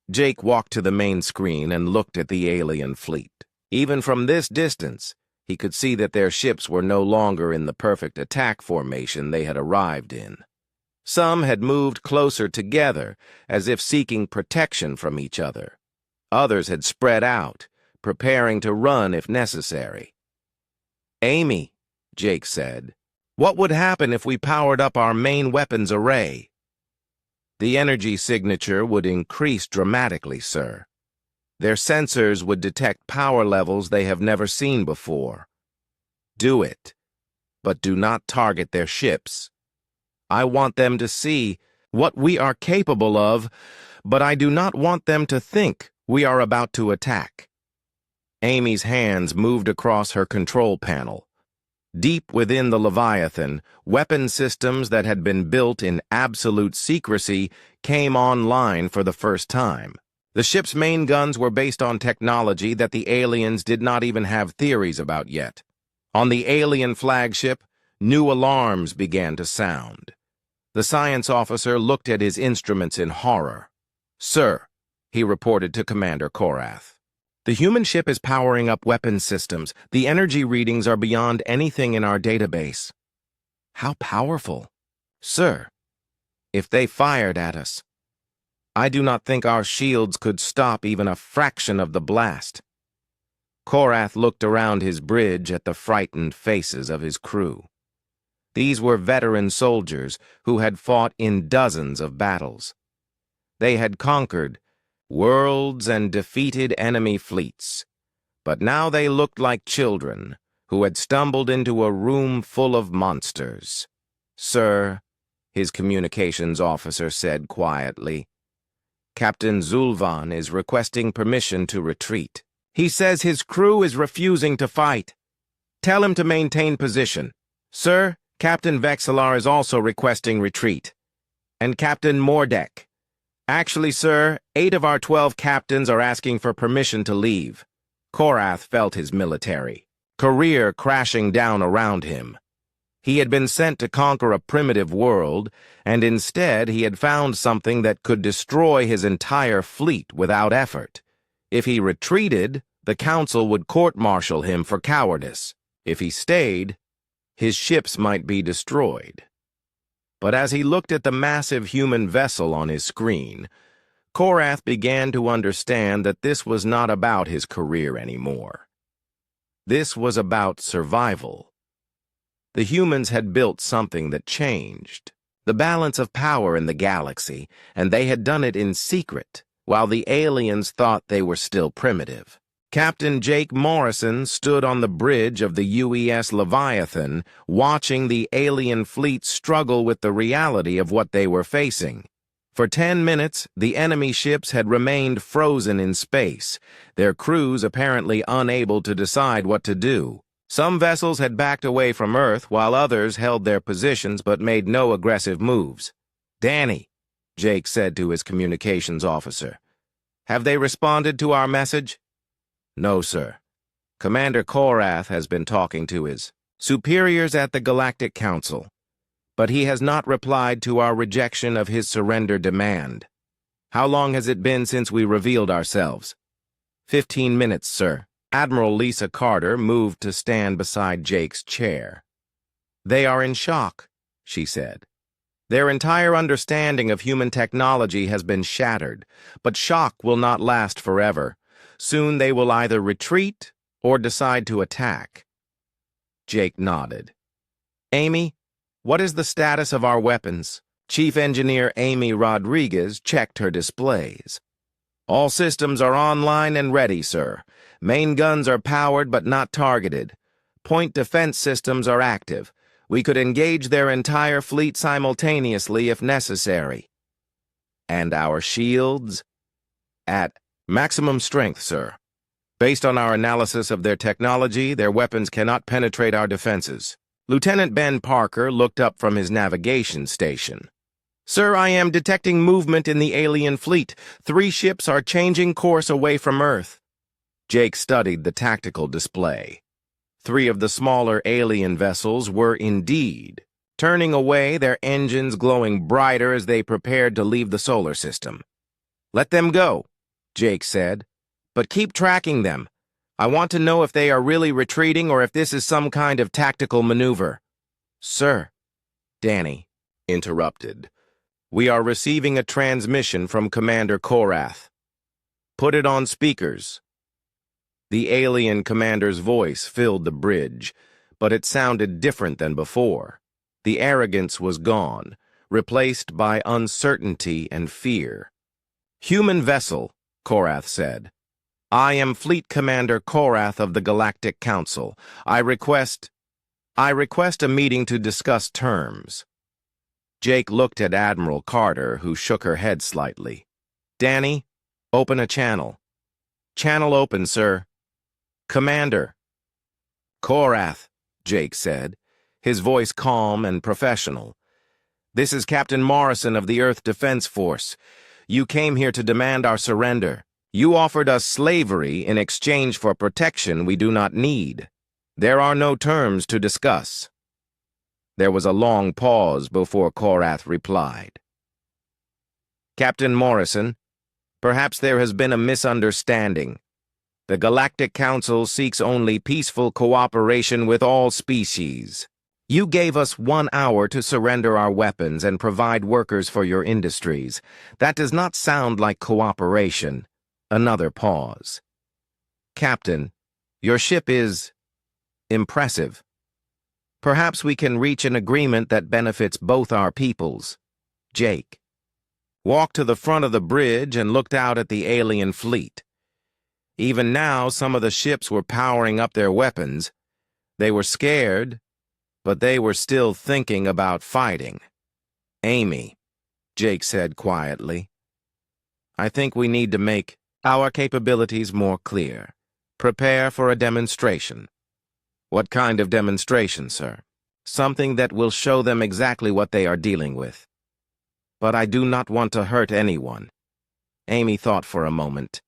Jake walked to the main screen and looked at the alien fleet. Even from this distance, he could see that their ships were no longer in the perfect attack formation they had arrived in. Some had moved closer together, as if seeking protection from each other. Others had spread out, preparing to run if necessary. Amy, Jake said, what would happen if we powered up our main weapons array? The energy signature would increase dramatically, sir. Their sensors would detect power levels they have never seen before. Do it, but do not target their ships. I want them to see what we are capable of, but I do not want them to think we are about to attack. Amy's hands moved across her control panel. Deep within the Leviathan, weapon systems that had been built in absolute secrecy came online for the first time. The ship's main guns were based on technology that the aliens did not even have theories about yet. On the alien flagship, new alarms began to sound. The science officer looked at his instruments in horror. Sir, he reported to Commander Korath, the human ship is powering up weapon systems. The energy readings are beyond anything in our database. How powerful. Sir, if they fired at us, I do not think our shields could stop even a fraction of the blast. Korath looked around his bridge at the frightened faces of his crew. These were veteran soldiers who had fought in dozens of battles. They had conquered worlds and defeated enemy fleets. But now they looked like children who had stumbled into a room full of monsters. "Sir," his communications officer said quietly, "Captain Zulvan is requesting permission to retreat. He says his crew is refusing to fight. Tell him to maintain position. Sir, Captain Vexelar is also requesting retreat. And Captain Mordek. Actually, sir, 8 of our 12 captains are asking for permission to leave." Korath felt his military career crashing down around him. He had been sent to conquer a primitive world, and instead he had found something that could destroy his entire fleet without effort. If he retreated, the council would court-martial him for cowardice. If he stayed, his ships might be destroyed. But as he looked at the massive human vessel on his screen, Korath began to understand that this was not about his career anymore. This was about survival. The humans had built something that changed the balance of power in the galaxy, and they had done it in secret, while the aliens thought they were still primitive. Captain Jake Morrison stood on the bridge of the UES Leviathan, watching the alien fleet struggle with the reality of what they were facing. For 10 minutes, the enemy ships had remained frozen in space, their crews apparently unable to decide what to do. Some vessels had backed away from Earth, while others held their positions but made no aggressive moves. "Danny," Jake said to his communications officer, "have they responded to our message?" "No, sir. Commander Korath has been talking to his superiors at the Galactic Council, but he has not replied to our rejection of his surrender demand. How long has it been since we revealed ourselves?" 15 minutes, sir." Admiral Lisa Carter moved to stand beside Jake's chair. "They are in shock," she said. "Their entire understanding of human technology has been shattered, but shock will not last forever. Soon they will either retreat or decide to attack." Jake nodded. "Amy, what is the status of our weapons?" Chief Engineer Amy Rodriguez checked her displays. "All systems are online and ready, sir. Main guns are powered but not targeted. Point defense systems are active. We could engage their entire fleet simultaneously if necessary." "And our shields?" "At maximum strength, sir. Based on our analysis of their technology, their weapons cannot penetrate our defenses." Lieutenant Ben Parker looked up from his navigation station. "Sir, I am detecting movement in the alien fleet. 3 ships are changing course away from Earth." Jake studied the tactical display. 3 of the smaller alien vessels were indeed turning away, their engines glowing brighter as they prepared to leave the solar system. "Let them go," Jake said, "but keep tracking them. I want to know if they are really retreating or if this is some kind of tactical maneuver." "Sir," Danny interrupted, "we are receiving a transmission from Commander Korath. Put it on speakers." The alien commander's voice filled the bridge, but it sounded different than before. The arrogance was gone, replaced by uncertainty and fear. "Human vessel," Korath said. "I am Fleet Commander Korath of the Galactic Council. I request a meeting to discuss terms." Jake looked at Admiral Carter, who shook her head slightly. "Danny, open a channel." "Channel open, sir." "Commander." "Korath," Jake said, his voice calm and professional. "This is Captain Morrison of the Earth Defense Force. You came here to demand our surrender. You offered us slavery in exchange for protection we do not need. There are no terms to discuss." There was a long pause before Korath replied. "Captain Morrison, perhaps there has been a misunderstanding. The Galactic Council seeks only peaceful cooperation with all species. You gave us 1 hour to surrender our weapons and provide workers for your industries. That does not sound like cooperation." Another pause. "Captain, your ship is impressive. Perhaps we can reach an agreement that benefits both our peoples." Jake. walked to the front of the bridge and looked out at the alien fleet. Even now, some of the ships were powering up their weapons. They were scared, but they were still thinking about fighting. "Amy," Jake said quietly, "I think we need to make our capabilities more clear. Prepare for a demonstration." "What kind of demonstration, sir?" "Something that will show them exactly what they are dealing with." "But I do not want to hurt anyone." Amy thought for a moment.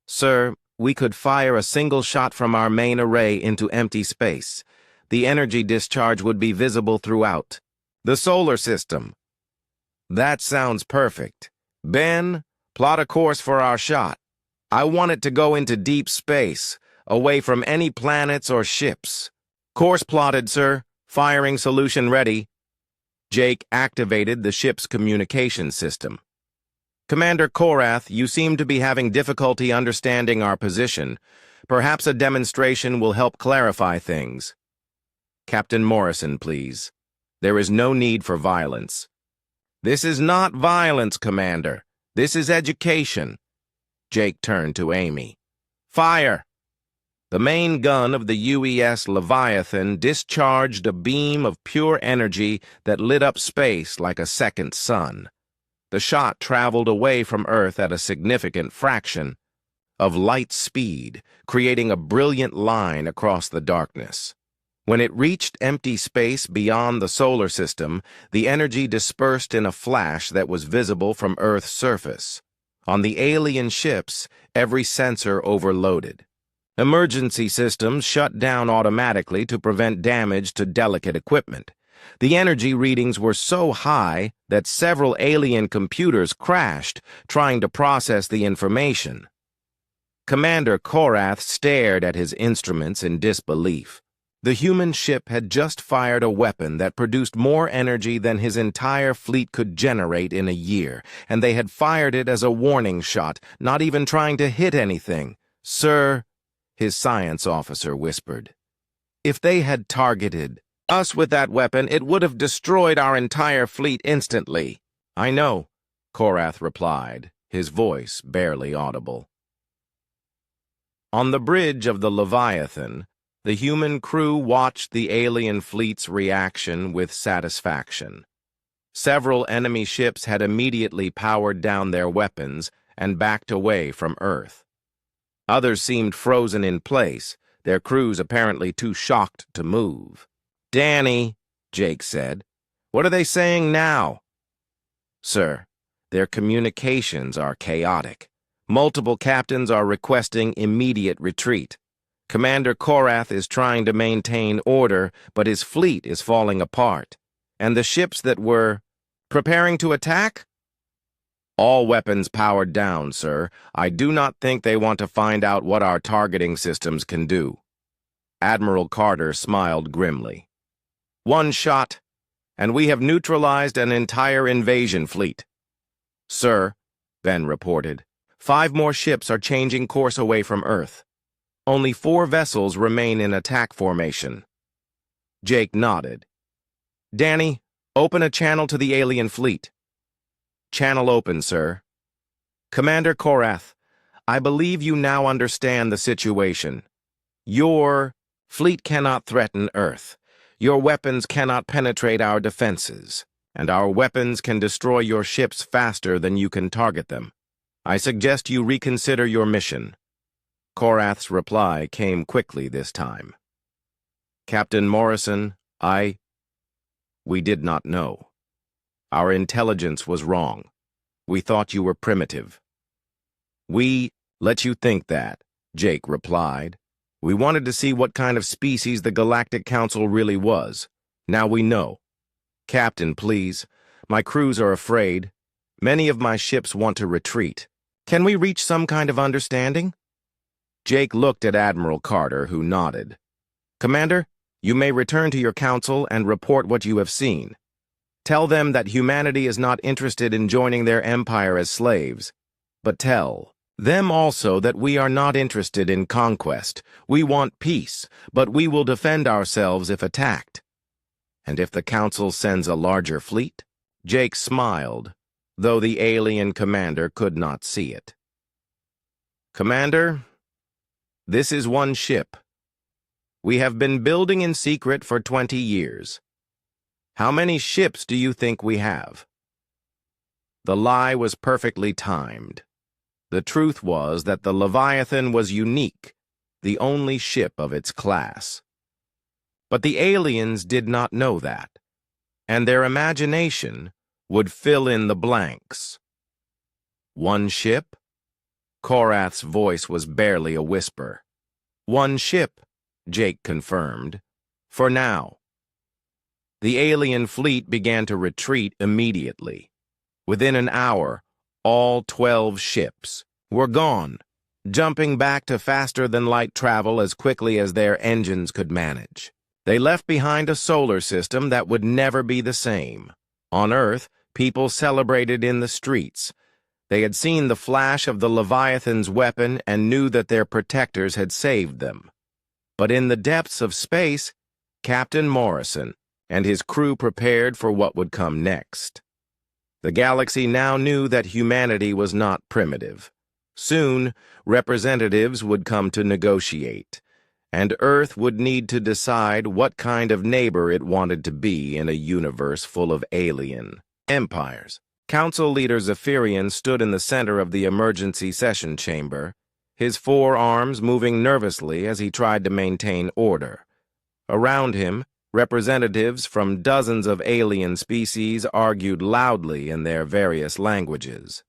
"Sir, we could fire a single shot from our main array into empty space. The energy discharge would be visible throughout the solar system." "That sounds perfect. Ben, plot a course for our shot. I want it to go into deep space, away from any planets or ships." "Course plotted, sir. Firing solution ready." Jake activated the ship's communication system. "Commander Korath, you seem to be having difficulty understanding our position. Perhaps a demonstration will help clarify things." "Captain Morrison, please. There is no need for violence." "This is not violence, Commander. This is education." Jake turned to Amy. "Fire!" The main gun of the UES Leviathan discharged a beam of pure energy that lit up space like a second sun. The shot traveled away from Earth at a significant fraction of light speed, creating a brilliant line across the darkness. When it reached empty space beyond the solar system, the energy dispersed in a flash that was visible from Earth's surface. On the alien ships, every sensor overloaded. Emergency systems shut down automatically to prevent damage to delicate equipment. The energy readings were so high that several alien computers crashed trying to process the information. Commander Korath stared at his instruments in disbelief. The human ship had just fired a weapon that produced more energy than his entire fleet could generate in a year, and they had fired it as a warning shot, not even trying to hit anything. "Sir," his science officer whispered, "if they had targeted us with that weapon, it would have destroyed our entire fleet instantly." "I know," Korath replied, his voice barely audible. On the bridge of the Leviathan, the human crew watched the alien fleet's reaction with satisfaction. Several enemy ships had immediately powered down their weapons and backed away from Earth. Others seemed frozen in place, their crews apparently too shocked to move. "Danny," Jake said, "what are they saying now?" "Sir, their communications are chaotic. Multiple captains are requesting immediate retreat. Commander Korath is trying to maintain order, but his fleet is falling apart. And the ships that were preparing to attack? All weapons powered down, sir. I do not think they want to find out what our targeting systems can do." Admiral Carter smiled grimly. "One shot, and we have neutralized an entire invasion fleet." "Sir," Ben reported, 5 more ships are changing course away from Earth. Only 4 vessels remain in attack formation." Jake nodded. "Danny, open a channel to the alien fleet." "Channel open, sir." "Commander Korath, I believe you now understand the situation. Your fleet cannot threaten Earth. Your weapons cannot penetrate our defenses, and our weapons can destroy your ships faster than you can target them. I suggest you reconsider your mission." Korath's reply came quickly this time. "Captain Morrison, we did not know. Our intelligence was wrong. We thought you were primitive." "We let you think that," Jake replied. "We wanted to see what kind of species the Galactic Council really was. Now we know. Captain, please. My crews are afraid. Many of my ships want to retreat. Can we reach some kind of understanding?" Jake looked at Admiral Carter, who nodded. "Commander, you may return to your council and report what you have seen. Tell them that humanity is not interested in joining their empire as slaves, but tell them also that we are not interested in conquest. We want peace, but we will defend ourselves if attacked." "And if the council sends a larger fleet?" Jake smiled. though the alien commander could not see it. "Commander, this is one ship. We have been building in secret for 20 years. How many ships do you think we have?" The lie was perfectly timed. The truth was that the Leviathan was unique, the only ship of its class. But the aliens did not know that, and their imagination would fill in the blanks. "One ship?" Korath's voice was barely a whisper. "One ship," Jake confirmed. "For now." The alien fleet began to retreat immediately. Within an hour, all 12 ships were gone, jumping back to faster-than-light travel as quickly as their engines could manage. They left behind a solar system that would never be the same. On Earth, people celebrated in the streets. They had seen the flash of the Leviathan's weapon and knew that their protectors had saved them. But in the depths of space, Captain Morrison and his crew prepared for what would come next. The galaxy now knew that humanity was not primitive. Soon, representatives would come to negotiate, and Earth would need to decide what kind of neighbor it wanted to be in a universe full of alien empires. Council leader Zephyrian stood in the center of the emergency session chamber, his forearms moving nervously as he tried to maintain order. Around him, representatives from dozens of alien species argued loudly in their various languages.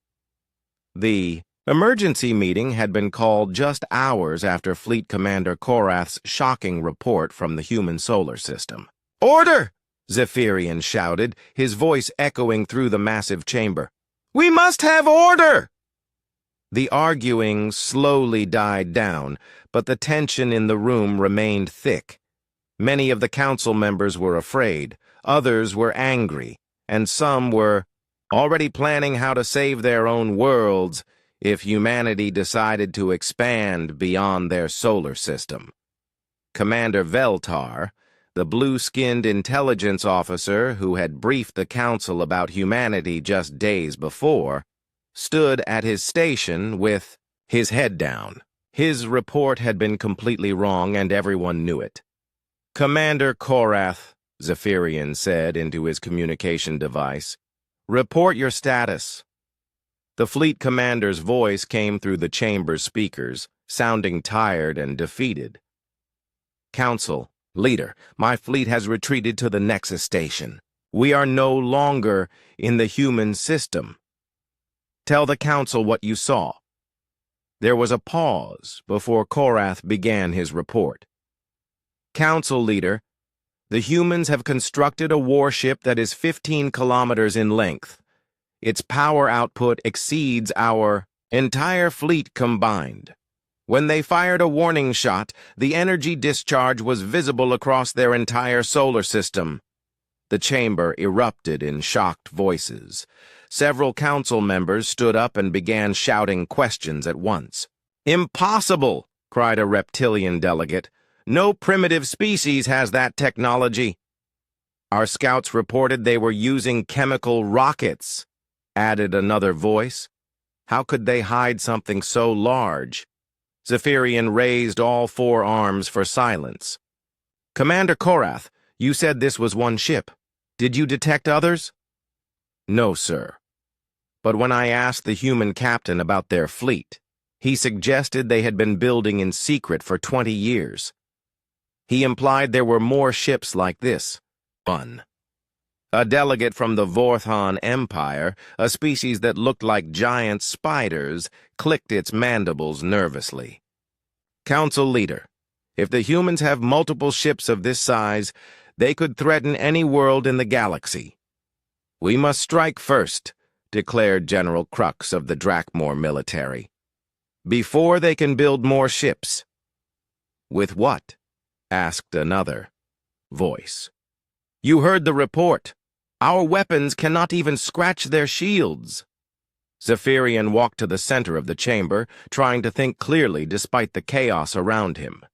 The emergency meeting had been called just hours after Fleet Commander Korath's shocking report from the human solar system. "Order!" Zephyrian shouted, his voice echoing through the massive chamber. "We must have order!" The arguing slowly died down, but the tension in the room remained thick. Many of the council members were afraid, others were angry, and some were already planning how to save their own worlds if humanity decided to expand beyond their solar system. Commander Veltar, the blue-skinned intelligence officer who had briefed the council about humanity just days before, stood at his station with his head down. His report had been completely wrong, and everyone knew it. "Commander Korath," Zephyrian said into his communication device, "report your status." The fleet commander's voice came through the chamber's speakers, sounding tired and defeated. "Council, leader, my fleet has retreated to the Nexus station. We are no longer in the human system. Tell the council what you saw." There was a pause before Korath began his report. "Council leader, the humans have constructed a warship that is 15 kilometers in length. Its power output exceeds our entire fleet combined. When they fired a warning shot, the energy discharge was visible across their entire solar system." The chamber erupted in shocked voices. Several council members stood up and began shouting questions at once. "Impossible!" cried a reptilian delegate. "No primitive species has that technology." "Our scouts reported they were using chemical rockets," added another voice. "How could they hide something so large?" Zephyrian raised all four arms for silence. "Commander Korath, you said this was one ship. Did you detect others?" "No, sir. But when I asked the human captain about their fleet, he suggested they had been building in secret for 20 years. He implied there were more ships like this." One. A delegate from the Vorthon Empire, a species that looked like giant spiders, clicked its mandibles nervously. "Council leader, if the humans have multiple ships of this size, they could threaten any world in the galaxy." "We must strike first," declared General Crux of the Drakmor military, "before they can build more ships." "With what?" asked another voice. "You heard the report. Our weapons cannot even scratch their shields." Zephyrian walked to the center of the chamber, trying to think clearly despite the chaos around him.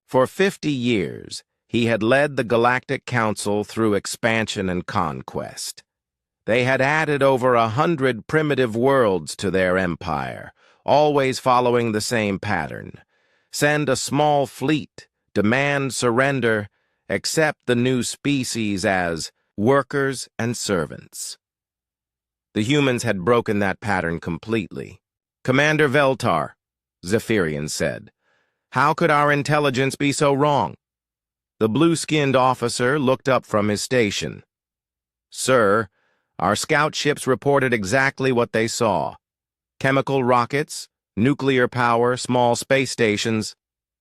For 50 years, he had led the Galactic Council through expansion and conquest. They had added over 100 primitive worlds to their empire, always following the same pattern. Send a small fleet, demand surrender, accept the new species as workers and servants. The humans had broken that pattern completely. "Commander Veltar," Zephyrian said, "how could our intelligence be so wrong?" The blue-skinned officer looked up from his station. "Sir, our scout ships reported exactly what they saw. Chemical rockets, nuclear power, small space stations.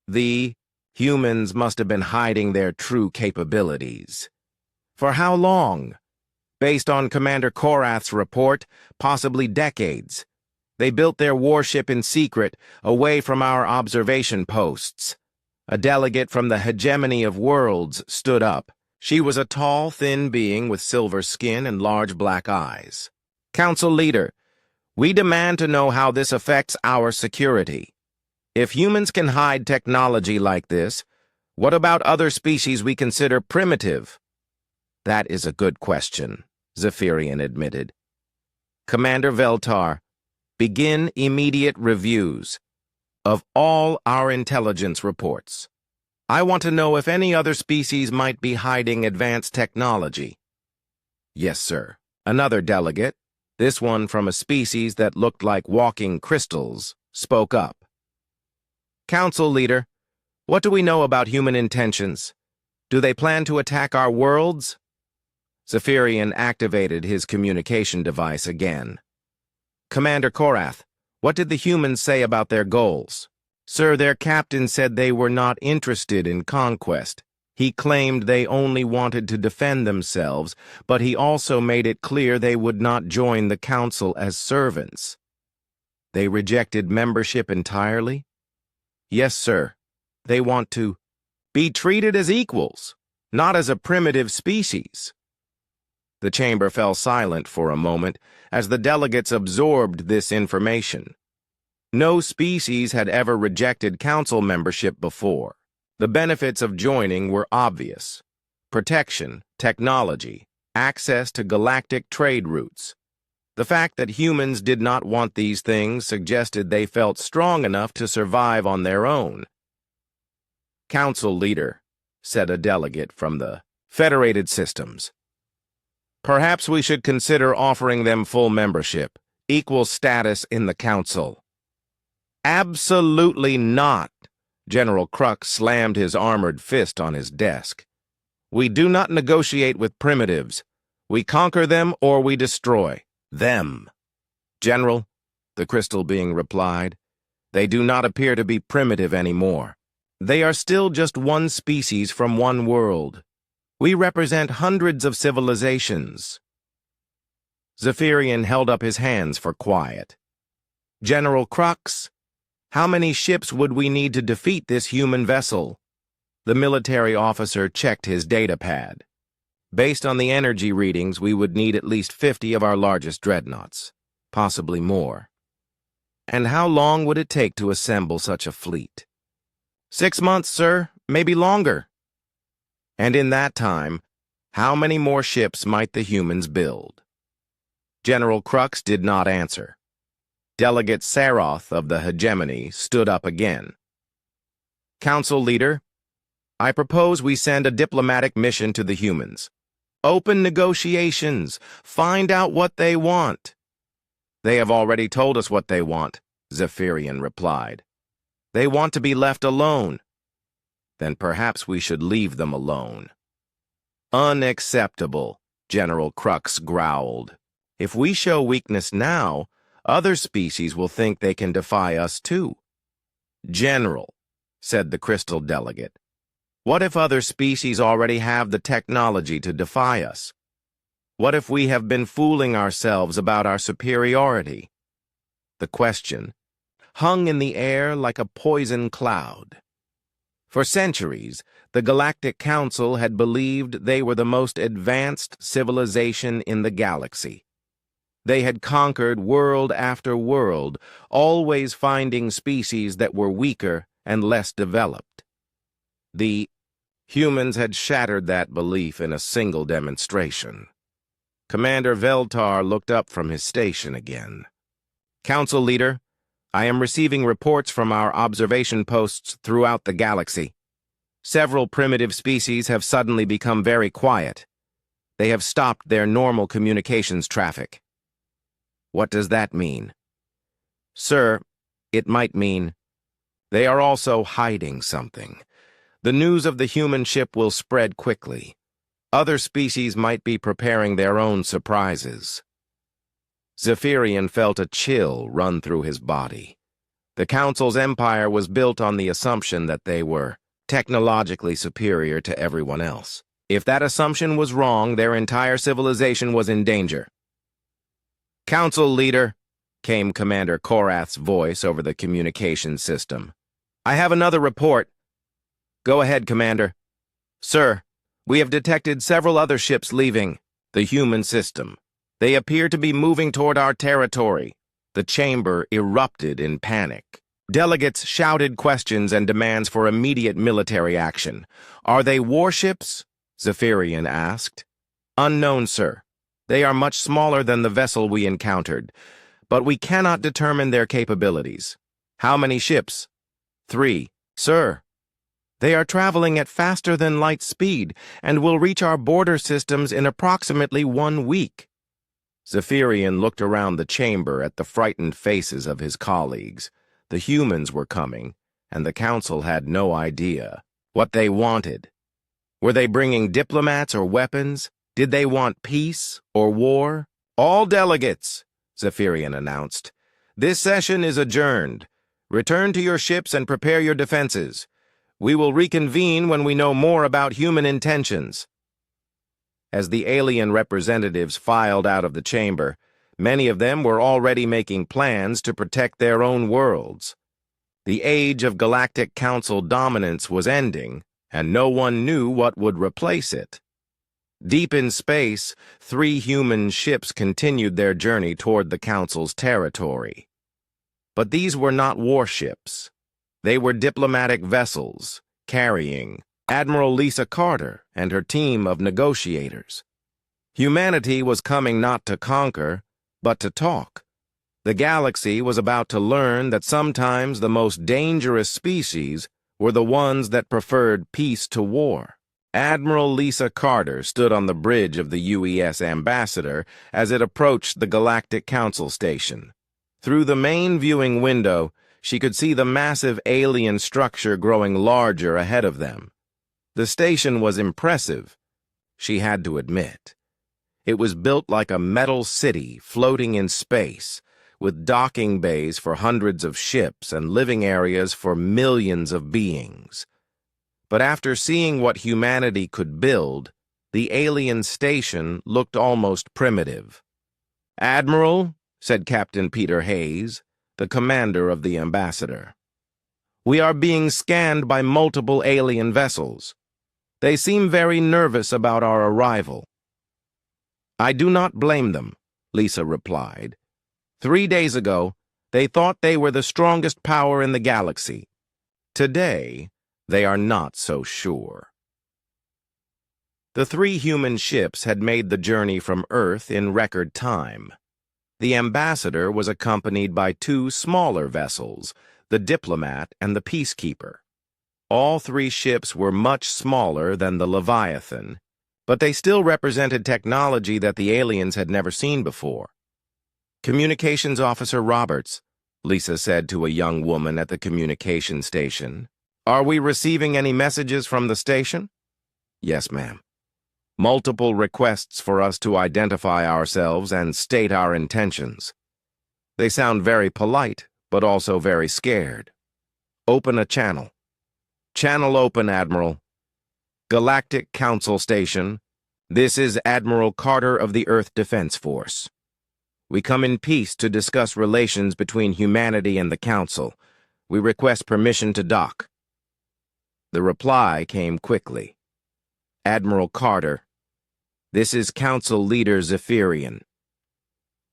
The humans must have been hiding their true capabilities. For how long? Based on Commander Korath's report, possibly decades. They built their warship in secret, away from our observation posts." A delegate from the hegemony of worlds stood up. She was a tall, thin being with silver skin and large black eyes. "Council leader, we demand to know how this affects our security. If humans can hide technology like this, what about other species we consider primitive?" "That is a good question," Zephyrian admitted. "Commander Veltar, begin immediate reviews of all our intelligence reports. I want to know if any other species might be hiding advanced technology." "Yes, sir." Another delegate, this one from a species that looked like walking crystals, spoke up. "Council leader, what do we know about human intentions? Do they plan to attack our worlds?" Zephyrian activated his communication device again. "Commander Korath, what did the humans say about their goals?" "Sir, their captain said they were not interested in conquest. He claimed they only wanted to defend themselves, but he also made it clear they would not join the council as servants." "They rejected membership entirely?" "Yes, sir. They want to be treated as equals, not as a primitive species." The chamber fell silent for a moment as the delegates absorbed this information. No species had ever rejected council membership before. The benefits of joining were obvious: protection, technology, access to galactic trade routes. The fact that humans did not want these things suggested they felt strong enough to survive on their own. "Council leader," said a delegate from the Federated Systems, "perhaps we should consider offering them full membership, equal status in the council." "Absolutely not!" General Crux slammed his armored fist on his desk. "We do not negotiate with primitives. We conquer them or we destroy them." "General," the crystal being replied, "they do not appear to be primitive anymore. They are still just one species from one world. We represent hundreds of civilizations." Zephyrian held up his hands for quiet. "General Crux, how many ships would we need to defeat this human vessel?" The military officer checked his data pad. "Based on the energy readings, we would need at least 50 of our largest dreadnoughts, possibly more." "And how long would it take to assemble such a fleet?" 6 months, sir, maybe longer." "And in that time, how many more ships might the humans build?" General Crux did not answer. Delegate Saroth of the hegemony stood up again. "Council leader, I propose we send a diplomatic mission to the humans. Open negotiations. Find out what they want." "They have already told us what they want," Zephyrian replied. "They want to be left alone." "Then perhaps we should leave them alone." "Unacceptable," General Crux growled. "If we show weakness now, other species will think they can defy us too." "General," said the crystal delegate, "what if other species already have the technology to defy us? What if we have been fooling ourselves about our superiority?" The question hung in the air like a poison cloud. For centuries, the Galactic Council had believed they were the most advanced civilization in the galaxy. They had conquered world after world, always finding species that were weaker and less developed. The humans had shattered that belief in a single demonstration. Commander Veltar looked up from his station again. Council Leader, I am receiving reports from our observation posts throughout the galaxy. Several primitive species have suddenly become very quiet. They have stopped their normal communications traffic. What does that mean? Sir, it might mean they are also hiding something. The news of the human ship will spread quickly. Other species might be preparing their own surprises. Zephyrian felt a chill run through his body. The Council's empire was built on the assumption that they were technologically superior to everyone else. If that assumption was wrong, their entire civilization was in danger. Council Leader, came Commander Korath's voice over the communication system. I have another report. Go ahead, Commander. Sir, we have detected several other ships leaving the human system. They appear to be moving toward our territory. The chamber erupted in panic. Delegates shouted questions and demands for immediate military action. Are they warships? Zephyrian asked. Unknown, sir. They are much smaller than the vessel we encountered, but we cannot determine their capabilities. How many ships? 3. Sir. They are traveling at faster than light speed and will reach our border systems in approximately 1 week. Zephyrian looked around the chamber at the frightened faces of his colleagues. The humans were coming, and the Council had no idea what they wanted. Were they bringing diplomats or weapons? Did they want peace or war? All delegates, Zephyrian announced. This session is adjourned. Return to your ships and prepare your defenses. We will reconvene when we know more about human intentions. As the alien representatives filed out of the chamber, many of them were already making plans to protect their own worlds. The age of Galactic Council dominance was ending, and no one knew what would replace it. Deep in space, 3 human ships continued their journey toward the Council's territory. But these were not warships. They were diplomatic vessels, carrying Admiral Lisa Carter and her team of negotiators. Humanity was coming not to conquer, but to talk. The galaxy was about to learn that sometimes the most dangerous species were the ones that preferred peace to war. Admiral Lisa Carter stood on the bridge of the UES Ambassador as it approached the Galactic Council station. Through the main viewing window, she could see the massive alien structure growing larger ahead of them. The station was impressive, she had to admit. It was built like a metal city floating in space, with docking bays for hundreds of ships and living areas for millions of beings. But after seeing what humanity could build, the alien station looked almost primitive. Admiral, said Captain Peter Hayes, the commander of the Ambassador. We are being scanned by multiple alien vessels. They seem very nervous about our arrival. I do not blame them, Lisa replied. 3 days ago, they thought they were the strongest power in the galaxy. Today, they are not so sure. The 3 human ships had made the journey from Earth in record time. The Ambassador was accompanied by 2 smaller vessels, the Diplomat and the Peacekeeper. All 3 ships were much smaller than the Leviathan, but they still represented technology that the aliens had never seen before. Communications Officer Roberts, Lisa said to a young woman at the communication station. Are we receiving any messages from the station? Yes, ma'am. Multiple requests for us to identify ourselves and state our intentions. They sound very polite, but also very scared. Open a channel. Channel open, Admiral. Galactic Council Station. This is Admiral Carter of the Earth Defense Force. We come in peace to discuss relations between humanity and the Council. We request permission to dock. The reply came quickly. Admiral Carter, this is Council Leader Zephyrian.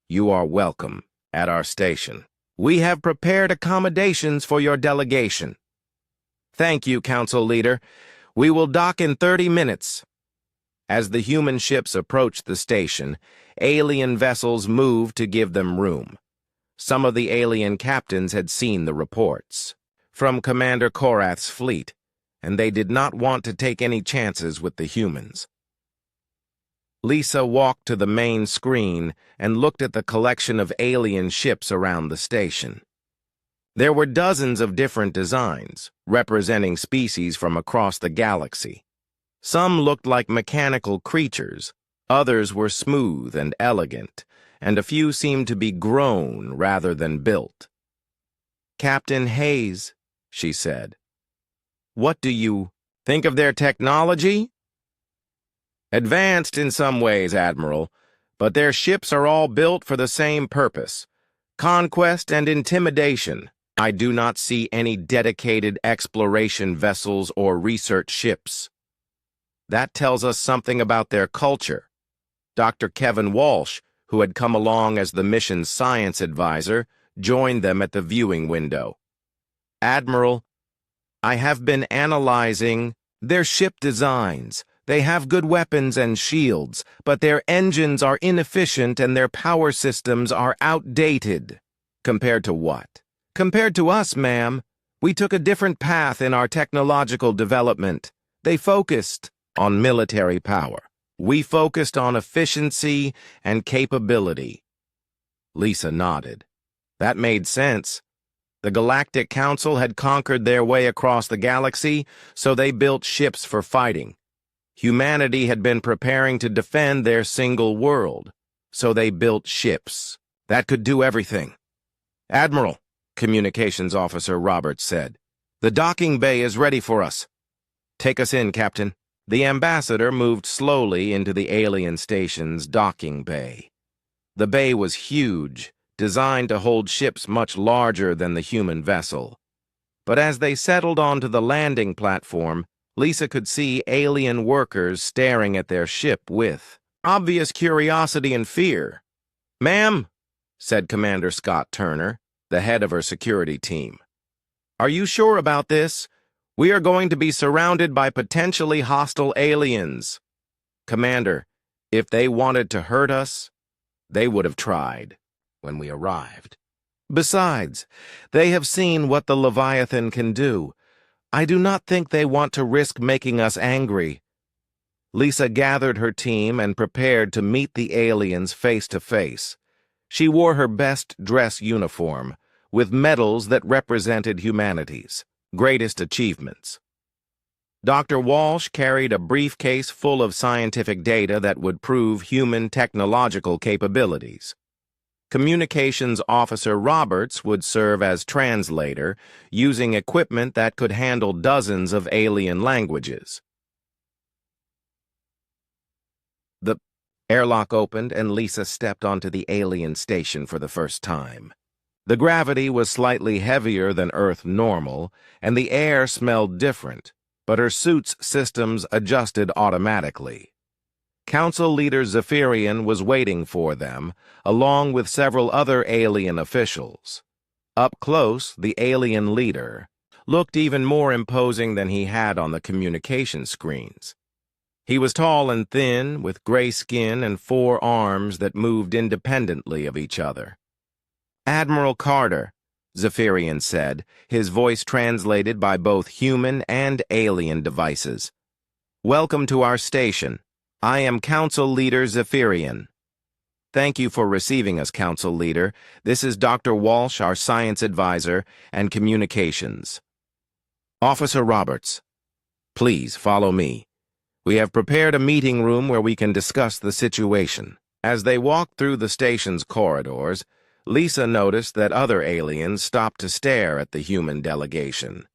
You are welcome at our station. We have prepared accommodations for your delegation. Thank you, Council Leader. We will dock in 30 minutes. As the human ships approached the station, alien vessels moved to give them room. Some of the alien captains had seen the reports from Commander Korath's fleet, and they did not want to take any chances with the humans. Lisa walked to the main screen and looked at the collection of alien ships around the station. There were dozens of different designs, representing species from across the galaxy. Some looked like mechanical creatures, others were smooth and elegant, and a few seemed to be grown rather than built. "Captain Hayes," she said, "what do you think of their technology?" "Advanced in some ways, Admiral, but their ships are all built for the same purpose: conquest and intimidation. I do not see any dedicated exploration vessels or research ships." "That tells us something about their culture." Dr. Kevin Walsh, who had come along as the mission's science advisor, joined them at the viewing window. "Admiral, I have been analyzing their ship designs. They have good weapons and shields, but their engines are inefficient and their power systems are outdated." "Compared to what?" "Compared to us, ma'am. We took a different path in our technological development. They focused on military power. We focused on efficiency and capability." Lisa nodded. That made sense. The Galactic Council had conquered their way across the galaxy, so they built ships for fighting. Humanity had been preparing to defend their single world, so they built ships that could do everything. "Admiral," Communications Officer Roberts said, "the docking bay is ready for us." "Take us in, Captain." The ambassador moved slowly into the alien station's docking bay. The bay was huge, designed to hold ships much larger than the human vessel. But as they settled onto the landing platform, Lisa could see alien workers staring at their ship with obvious curiosity and fear. "Ma'am," said Commander Scott Turner, the head of her security team, "are you sure about this? We are going to be surrounded by potentially hostile aliens." "Commander, if they wanted to hurt us, they would have tried when we arrived. Besides, they have seen what the Leviathan can do. I do not think they want to risk making us angry." Lisa gathered her team and prepared to meet the aliens face to face. She wore her best dress uniform, with medals that represented humanity's greatest achievements. Dr. Walsh carried a briefcase full of scientific data that would prove human technological capabilities. Communications Officer Roberts would serve as translator, using equipment that could handle dozens of alien languages. The airlock opened and Lisa stepped onto the alien station for the first time. The gravity was slightly heavier than Earth normal, and the air smelled different, but her suit's systems adjusted automatically. Council leader Zephyrian was waiting for them, along with several other alien officials. Up close, the alien leader looked even more imposing than he had on the communication screens. He was tall and thin, with gray skin and 4 arms that moved independently of each other. "Admiral Carter," Zephyrian said, his voice translated by both human and alien devices. "Welcome to our station. I am Council Leader Zephyrian." "Thank you for receiving us, Council Leader. This is Dr. Walsh, our science advisor, and communications." "Officer Roberts, please follow me. We have prepared a meeting room where we can discuss the situation." As they walked through the station's corridors, Lisa noticed that other aliens stopped to stare at the human delegation.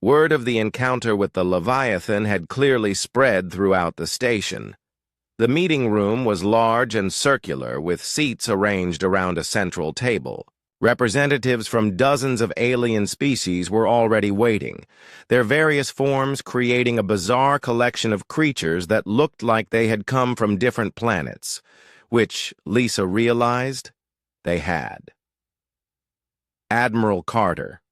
Word of the encounter with the Leviathan had clearly spread throughout the station. The meeting room was large and circular, with seats arranged around a central table. Representatives from dozens of alien species were already waiting, their various forms creating a bizarre collection of creatures that looked like they had come from different planets, which, Lisa realized, they had. "Admiral Carter,"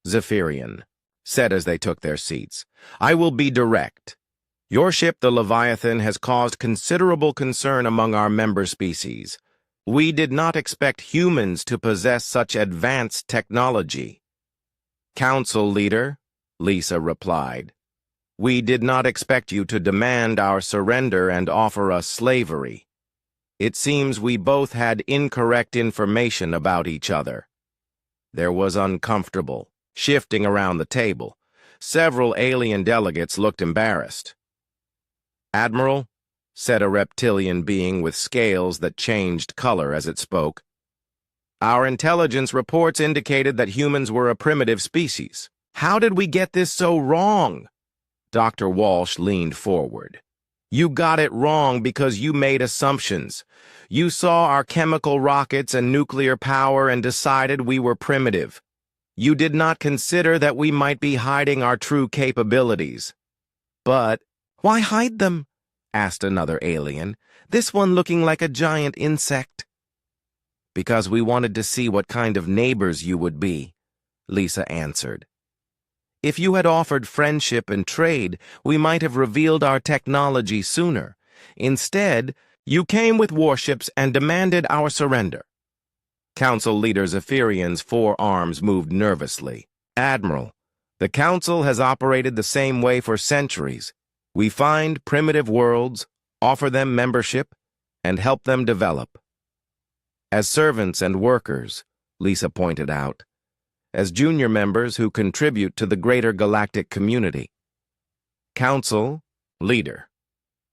Zephyrian said as they took their seats, "I will be direct. Your ship, the Leviathan, has caused considerable concern among our member species. We did not expect humans to possess such advanced technology. Council leader, Lisa replied, we did not expect you to demand our surrender and offer us slavery. It seems we both had incorrect information about each other. There was uncomfortable shifting around the table. Several alien delegates looked embarrassed. Admiral, said a reptilian being with scales that changed color as it spoke, our intelligence reports indicated that humans were a primitive species. How did we get this so wrong? Dr. Walsh leaned forward. You got it wrong because you made assumptions. You saw our chemical rockets and nuclear power and decided we were primitive. You did not consider that we might be hiding our true capabilities. But why hide them? Asked another alien, this one looking like a giant insect. Because we wanted to see what kind of neighbors you would be, Lisa answered. If you had offered friendship and trade, we might have revealed our technology sooner. Instead, you came with warships and demanded our surrender. Council leader Zephyrian's forearms moved nervously. Admiral, the Council has operated the same way for centuries. We find primitive worlds, offer them membership, and help them develop. As servants and workers, Lisa pointed out, as junior members who contribute to the greater galactic community. Council, leader,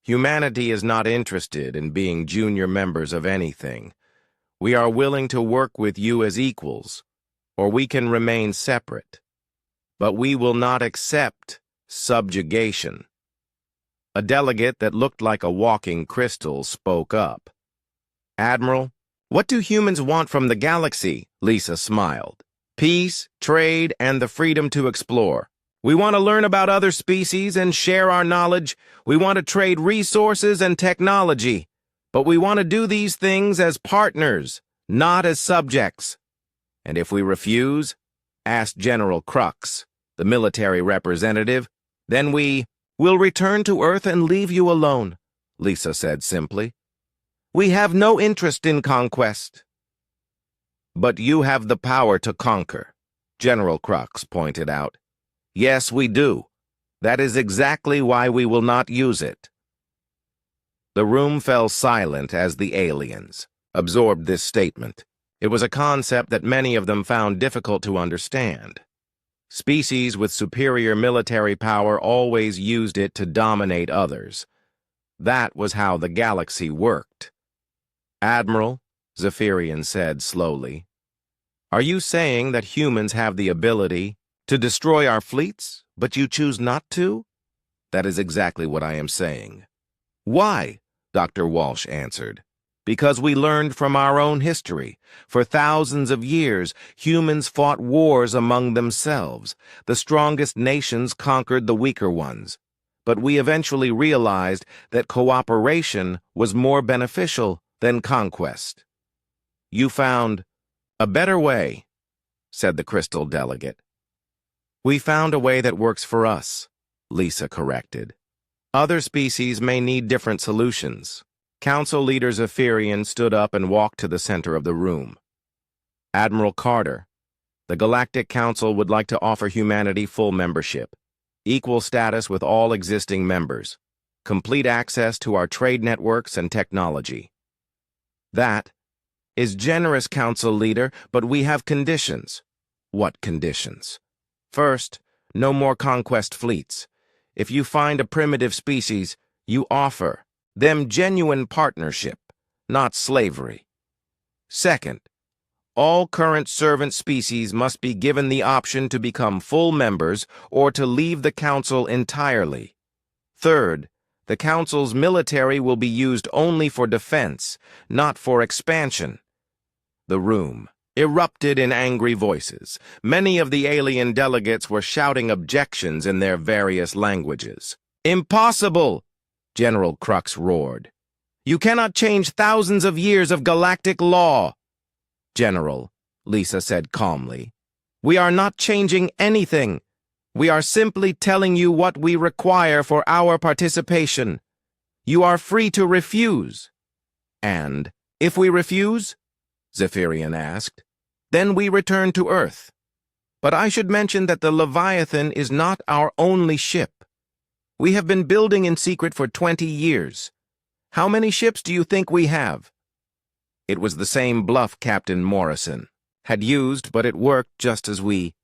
humanity is not interested in being junior members of anything. We are willing to work with you as equals, or we can remain separate. But we will not accept subjugation. A delegate that looked like a walking crystal spoke up. Admiral, what do humans want from the galaxy? Lisa smiled. Peace, trade, and the freedom to explore. We want to learn about other species and share our knowledge. We want to trade resources and technology. But we want to do these things as partners, not as subjects. And if we refuse, asked General Crux, the military representative, then we will return to Earth and leave you alone, Lisa said simply. We have no interest in conquest. But you have the power to conquer, General Crux pointed out. Yes, we do. That is exactly why we will not use it. The room fell silent as the aliens absorbed this statement. It was a concept that many of them found difficult to understand. Species with superior military power always used it to dominate others. That was how the galaxy worked. Admiral, Zephyrian said slowly, are you saying that humans have the ability to destroy our fleets, but you choose not to? That is exactly what I am saying. Why? Dr. Walsh answered. Because we learned from our own history. For thousands of years, humans fought wars among themselves. The strongest nations conquered the weaker ones. But we eventually realized that cooperation was more beneficial than conquest. You found a better way, said the crystal delegate. We found a way that works for us, Lisa corrected. Other species may need different solutions. Council leader Zephyrian stood up and walked to the center of the room. Admiral Carter, the Galactic Council would like to offer humanity full membership, equal status with all existing members, complete access to our trade networks and technology. That is generous, Council leader, but we have conditions. What conditions? First, no more conquest fleets. If you find a primitive species, you offer them genuine partnership, not slavery. Second, all current servant species must be given the option to become full members or to leave the Council entirely. Third, the Council's military will be used only for defense, not for expansion. The room erupted in angry voices. Many of the alien delegates were shouting objections in their various languages. Impossible! General Crux roared. You cannot change thousands of years of galactic law. General, Lisa said calmly, we are not changing anything. We are simply telling you what we require for our participation. You are free to refuse." "And if we refuse?" Zephyrian asked. "Then we return to Earth. But I should mention that the Leviathan is not our only ship. We have been building in secret for 20 years. How many ships do you think we have?" It was the same bluff Captain Morrison had used, but it worked just as we